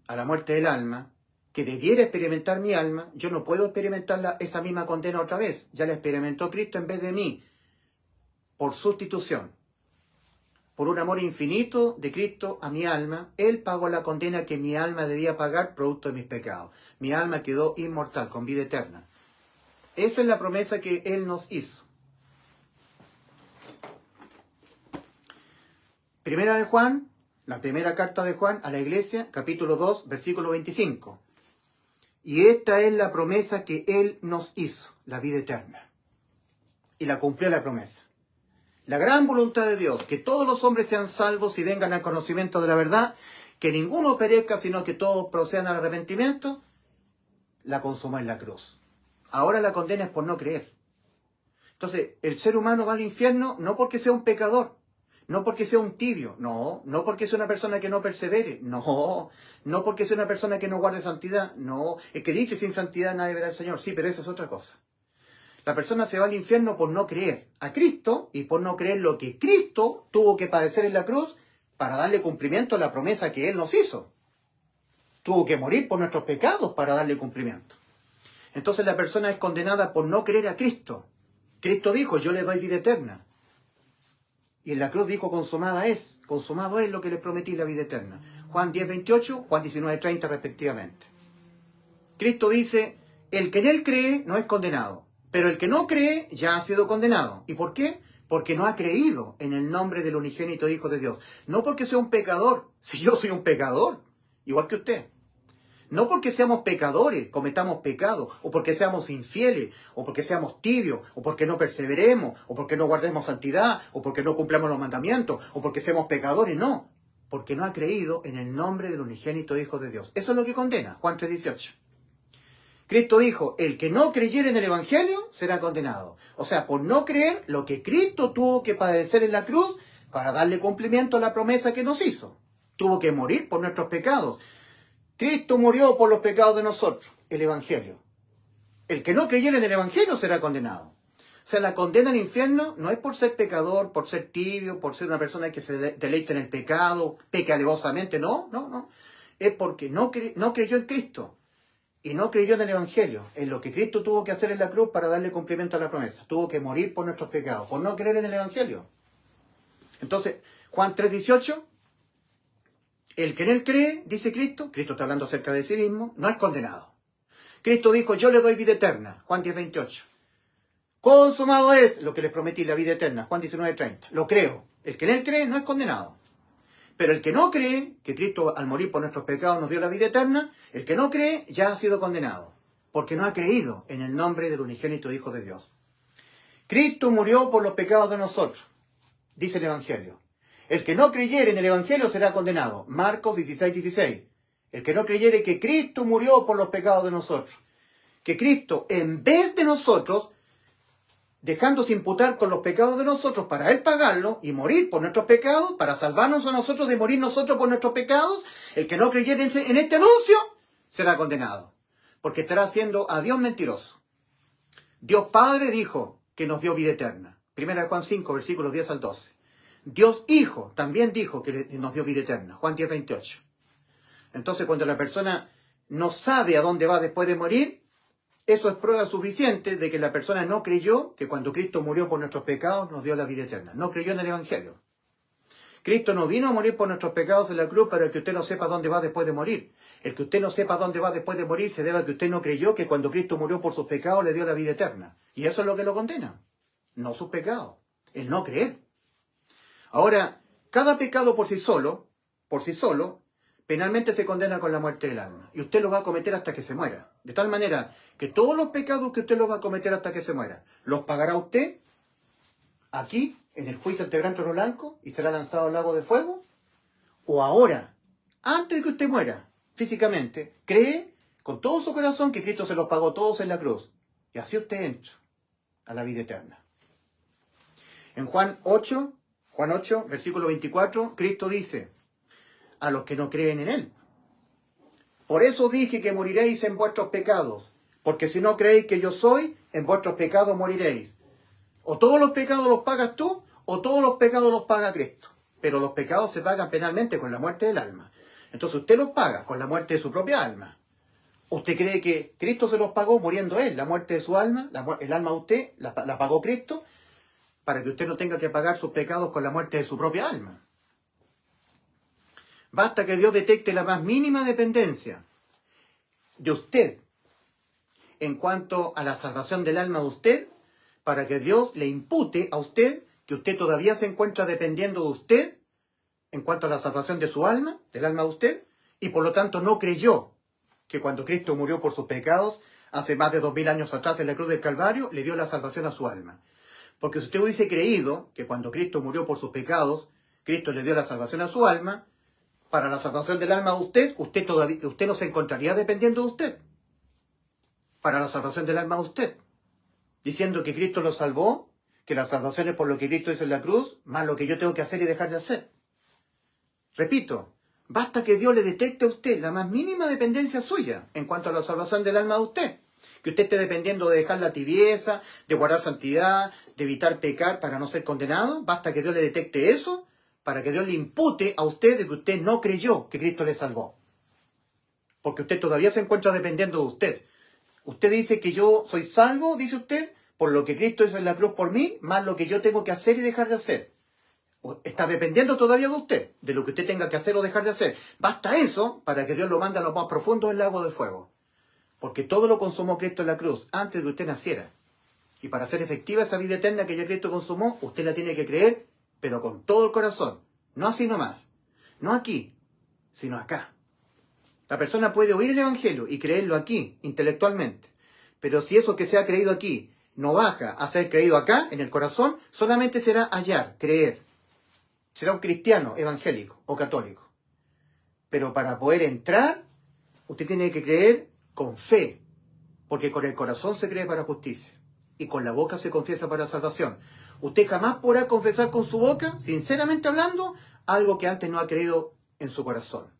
Speaker 1: a la muerte del alma, que debiera experimentar mi alma, yo no puedo experimentar esa misma condena otra vez. Ya la experimentó Cristo en vez de mí, por sustitución. Por un amor infinito de Cristo a mi alma, Él pagó la condena que mi alma debía pagar producto de mis pecados. Mi alma quedó inmortal, con vida eterna. Esa es la promesa que Él nos hizo. Primera de Juan, la primera carta de Juan a la iglesia, capítulo 2, versículo 25. Y esta es la promesa que Él nos hizo, la vida eterna. Y la cumplió la promesa. La gran voluntad de Dios, que todos los hombres sean salvos y vengan al conocimiento de la verdad, que ninguno perezca, sino que todos procedan al arrepentimiento, la consumó en la cruz. Ahora la condena es por no creer. Entonces, el ser humano va al infierno no porque sea un pecador, no porque sea un tibio, no porque sea una persona que no persevere, no porque sea una persona que no guarde santidad, no. El que dice sin santidad nadie verá al Señor, sí, pero eso es otra cosa. La persona se va al infierno por no creer a Cristo y por no creer lo que Cristo tuvo que padecer en la cruz para darle cumplimiento a la promesa que Él nos hizo. Tuvo que morir por nuestros pecados para darle cumplimiento. Entonces la persona es condenada por no creer a Cristo. Cristo dijo, yo le doy vida eterna. Y en la cruz dijo, consumado es lo que les prometí, la vida eterna. Juan 10, 28, Juan 19, 30 respectivamente. Cristo dice, el que en Él cree no es condenado. Pero el que no cree ya ha sido condenado. ¿Y por qué? Porque no ha creído en el nombre del unigénito Hijo de Dios. No porque sea un pecador, si yo soy un pecador, igual que usted. No porque seamos pecadores, cometamos pecados, o porque seamos infieles, o porque seamos tibios, o porque no perseveremos, o porque no guardemos santidad, o porque no cumplamos los mandamientos, o porque seamos pecadores, no. Porque no ha creído en el nombre del unigénito Hijo de Dios. Eso es lo que condena, Juan 3:18. Cristo dijo, el que no creyere en el Evangelio será condenado. O sea, por no creer lo que Cristo tuvo que padecer en la cruz para darle cumplimiento a la promesa que nos hizo. Tuvo que morir por nuestros pecados. Cristo murió por los pecados de nosotros, el Evangelio. El que no creyere en el Evangelio será condenado. O sea, la condena al infierno no es por ser pecador, por ser tibio, por ser una persona que se deleita en el pecado, peca alevosamente, no. Es porque no creyó en Cristo. Y no creyó en el Evangelio, en lo que Cristo tuvo que hacer en la cruz para darle cumplimiento a la promesa. Tuvo que morir por nuestros pecados, por no creer en el Evangelio. Entonces, Juan 3:18, el que en Él cree, dice Cristo está hablando acerca de sí mismo, no es condenado. Cristo dijo, yo le doy vida eterna, Juan 10:28. Consumado es lo que les prometí, la vida eterna, Juan 19:30. Lo creo. El que en Él cree no es condenado. Pero el que no cree, que Cristo al morir por nuestros pecados nos dio la vida eterna, el que no cree ya ha sido condenado, porque no ha creído en el nombre del unigénito Hijo de Dios. Cristo murió por los pecados de nosotros, dice el Evangelio. El que no creyere en el Evangelio será condenado. Marcos 16:16. El que no creyere que Cristo murió por los pecados de nosotros, que Cristo en vez de nosotros, dejándose imputar con los pecados de nosotros para Él pagarlo y morir por nuestros pecados, para salvarnos a nosotros de morir nosotros por nuestros pecados, el que no creyere en este anuncio será condenado, porque estará haciendo a Dios mentiroso. Dios Padre dijo que nos dio vida eterna. 1 Juan 5, versículos 10 al 12. Dios Hijo también dijo que nos dio vida eterna. Juan 10:28. Entonces, cuando la persona no sabe a dónde va después de morir, eso es prueba suficiente de que la persona no creyó que cuando Cristo murió por nuestros pecados nos dio la vida eterna. No creyó en el Evangelio. Cristo no vino a morir por nuestros pecados en la cruz para que usted no sepa dónde va después de morir. El que usted no sepa dónde va después de morir se debe a que usted no creyó que cuando Cristo murió por sus pecados le dio la vida eterna. Y eso es lo que lo condena. No sus pecados. El no creer. Ahora, cada pecado por sí solo, penalmente se condena con la muerte del alma. Y usted lo va a cometer hasta que se muera. De tal manera que todos los pecados que usted los va a cometer hasta que se muera, los pagará usted aquí, en el juicio ante el gran trono blanco, y será lanzado al lago de fuego. O ahora, antes de que usted muera, físicamente, cree con todo su corazón que Cristo se los pagó todos en la cruz. Y así usted entra a la vida eterna. En Juan 8, versículo 24, Cristo dice, a los que no creen en Él. Por eso dije que moriréis en vuestros pecados, porque si no creéis que yo soy, en vuestros pecados moriréis. O todos los pecados los pagas tú, o todos los pecados los paga Cristo. Pero los pecados se pagan penalmente con la muerte del alma. Entonces usted los paga con la muerte de su propia alma. ¿Usted cree que Cristo se los pagó muriendo Él? La muerte de su alma, el alma de usted, la pagó Cristo, para que usted no tenga que pagar sus pecados con la muerte de su propia alma. Basta que Dios detecte la más mínima dependencia de usted en cuanto a la salvación del alma de usted, para que Dios le impute a usted que usted todavía se encuentra dependiendo de usted en cuanto a la salvación de su alma, del alma de usted, y por lo tanto no creyó que cuando Cristo murió por sus pecados, hace más de 2000 años atrás en la cruz del Calvario, le dio la salvación a su alma. Porque si usted hubiese creído que cuando Cristo murió por sus pecados, Cristo le dio la salvación a su alma, para la salvación del alma de usted no se encontraría dependiendo de usted. Para la salvación del alma de usted. Diciendo que Cristo lo salvó, que la salvación es por lo que Cristo hizo en la cruz, más lo que yo tengo que hacer y dejar de hacer. Repito, basta que Dios le detecte a usted la más mínima dependencia suya en cuanto a la salvación del alma de usted. Que usted esté dependiendo de dejar la tibieza, de guardar santidad, de evitar pecar para no ser condenado. Basta que Dios le detecte eso para que Dios le impute a usted de que usted no creyó que Cristo le salvó. Porque usted todavía se encuentra dependiendo de usted. Usted dice que yo soy salvo, dice usted, por lo que Cristo hizo en la cruz por mí, más lo que yo tengo que hacer y dejar de hacer. Está dependiendo todavía de usted, de lo que usted tenga que hacer o dejar de hacer. Basta eso para que Dios lo mande a lo más profundo del lago de fuego. Porque todo lo consumó Cristo en la cruz antes de que usted naciera. Y para hacer efectiva esa vida eterna que ya Cristo consumó, usted la tiene que creer, pero con todo el corazón. No así nomás. No aquí, sino acá. La persona puede oír el Evangelio y creerlo aquí, intelectualmente. Pero si eso que se ha creído aquí no baja a ser creído acá, en el corazón, solamente será hallar, creer. Será un cristiano evangélico o católico. Pero para poder entrar, usted tiene que creer con fe. Porque con el corazón se cree para justicia. Y con la boca se confiesa para salvación. Usted jamás podrá confesar con su boca, sinceramente hablando, algo que antes no ha creído en su corazón.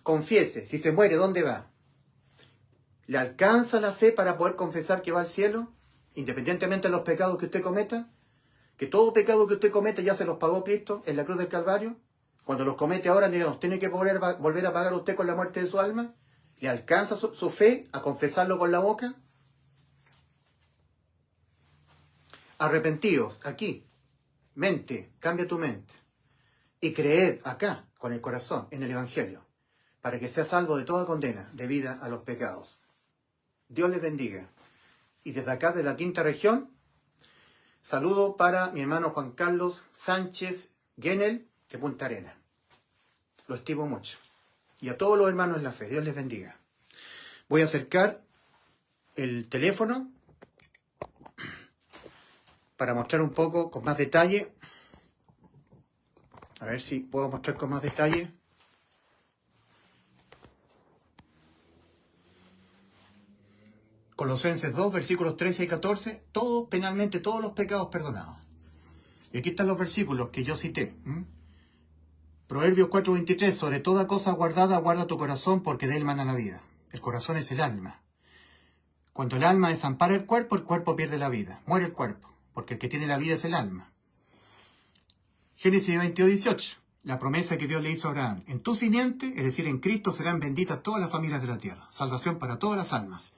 Speaker 1: Confiese, si se muere, ¿dónde va? ¿Le alcanza la fe para poder confesar que va al cielo? Independientemente de los pecados que usted cometa. Que todo pecado que usted cometa ya se los pagó Cristo en la cruz del Calvario. Cuando los comete ahora, ¿nos tiene que volver a pagar usted con la muerte de su alma? ¿Le alcanza su fe a confesarlo con la boca? Arrepentíos, aquí. Mente, cambia tu mente. Y creed acá, con el corazón, en el Evangelio, para que sea salvo de toda condena debida a los pecados. Dios les bendiga. Y desde acá, de la quinta región, saludo para mi hermano Juan Carlos Sánchez Genel, de Punta Arenas. Lo estimo mucho. Y a todos los hermanos en la fe, Dios les bendiga. Voy a acercar el teléfono para mostrar un poco con más detalle. A ver si puedo mostrar con más detalle. Colosenses 2, versículos 13 y 14. Todos, penalmente, todos los pecados perdonados. Y aquí están los versículos que yo cité. Proverbios 4:23. Sobre toda cosa guardada, guarda tu corazón, porque de él mana la vida. El corazón es el alma. Cuando el alma desampara el cuerpo pierde la vida. Muere el cuerpo, porque el que tiene la vida es el alma. Génesis 22:18. La promesa que Dios le hizo a Abraham. En tu simiente, es decir, en Cristo, serán benditas todas las familias de la tierra. Salvación para todas las almas.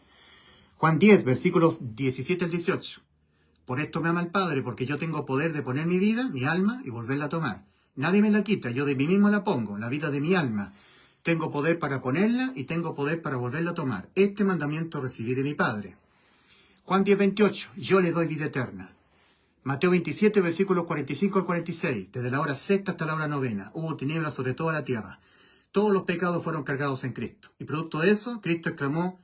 Speaker 1: Juan 10, versículos 17 al 18. Por esto me ama el Padre, porque yo tengo poder de poner mi vida, mi alma, y volverla a tomar. Nadie me la quita, yo de mí mismo la pongo, la vida de mi alma. Tengo poder para ponerla y tengo poder para volverla a tomar. Este mandamiento recibí de mi Padre. Juan 10, 28. Yo le doy vida eterna. Mateo 27, versículos 45 al 46. Desde la hora sexta hasta la hora novena. Hubo tinieblas sobre toda la tierra. Todos los pecados fueron cargados en Cristo. Y producto de eso, Cristo exclamó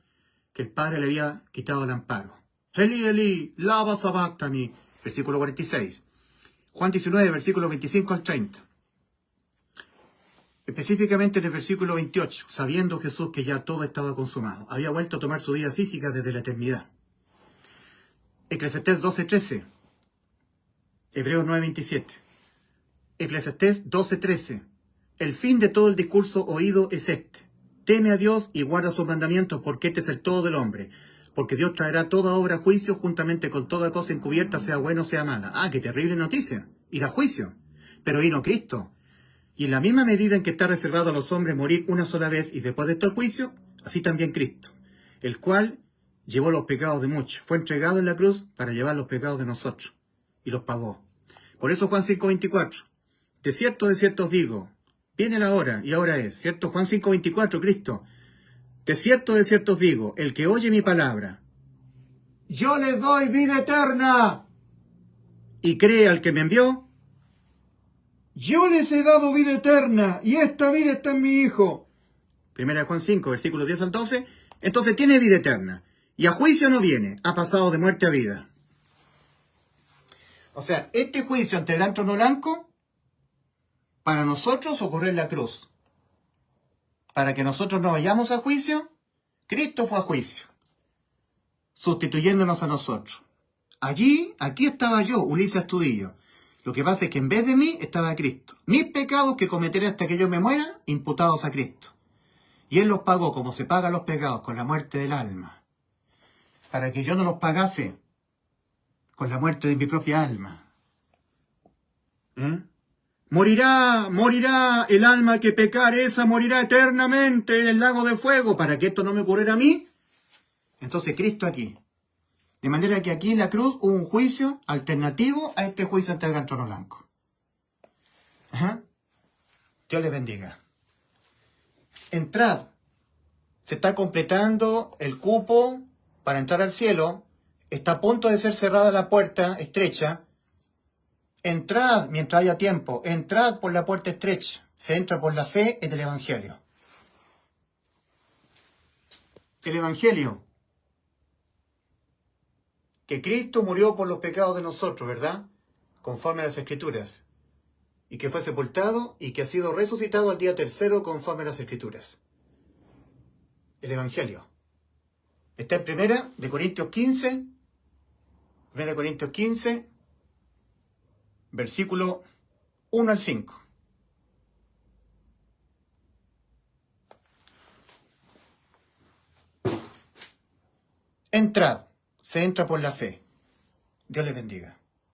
Speaker 1: que el Padre le había quitado el amparo. Eli, Eli, lama sabachthani. Versículo 46. Juan 19, versículos 25 al 30. Específicamente en el versículo 28, sabiendo Jesús que ya todo estaba consumado, había vuelto a tomar su vida física desde la eternidad. Eclesiastés 12:13. Hebreos 9:27. Eclesiastés 12:13. El fin de todo el discurso oído es este. Teme a Dios y guarda sus mandamientos, porque este es el todo del hombre. Porque Dios traerá toda obra a juicio, juntamente con toda cosa encubierta, sea buena o sea mala. ¡Ah, qué terrible noticia! Ir a juicio. Pero vino Cristo. Y en la misma medida en que está reservado a los hombres morir una sola vez y después de esto el juicio, así también Cristo, el cual llevó los pecados de muchos. Fue entregado en la cruz para llevar los pecados de nosotros. Y los pagó. Por eso Juan 5:24. De cierto os digo, viene la hora y ahora es. ¿Cierto? Juan 5:24, Cristo. de cierto os digo, el que oye mi palabra, yo les doy vida eterna, y cree al que me envió, yo les he dado vida eterna, y esta vida está en mi Hijo. 1 Juan 5, versículos 10 al 12. Entonces tiene vida eterna, y a juicio no viene, ha pasado de muerte a vida. O sea, este juicio ante el gran trono blanco, para nosotros ocurrió en la cruz. Para que nosotros no vayamos a juicio, Cristo fue a juicio, sustituyéndonos a nosotros. Aquí estaba yo, Ulises Astudillo. Lo que pasa es que en vez de mí estaba Cristo. Mis pecados que cometeré hasta que yo me muera, imputados a Cristo. Y Él los pagó como se pagan los pecados, con la muerte del alma. Para que yo no los pagase con la muerte de mi propia alma. Morirá el alma que pecar, esa morirá eternamente en el lago de fuego, para que esto no me ocurriera a mí. Entonces Cristo aquí. De manera que aquí en la cruz hubo un juicio alternativo a este juicio ante el gran trono blanco. Dios les bendiga. Entrad. Se está completando el cupo para entrar al cielo. Está a punto de ser cerrada la puerta estrecha. Entrad mientras haya tiempo. Entrad por la puerta estrecha. Se entra por la fe en el Evangelio. El Evangelio. Que Cristo murió por los pecados de nosotros, ¿verdad? Conforme a las Escrituras. Y que fue sepultado y que ha sido resucitado al día tercero conforme a las Escrituras. El Evangelio. Está en 1 Corintios 15. 1 Corintios 15. Versículo 1 al 5. Entrad. Se entra por la fe. Dios les bendiga.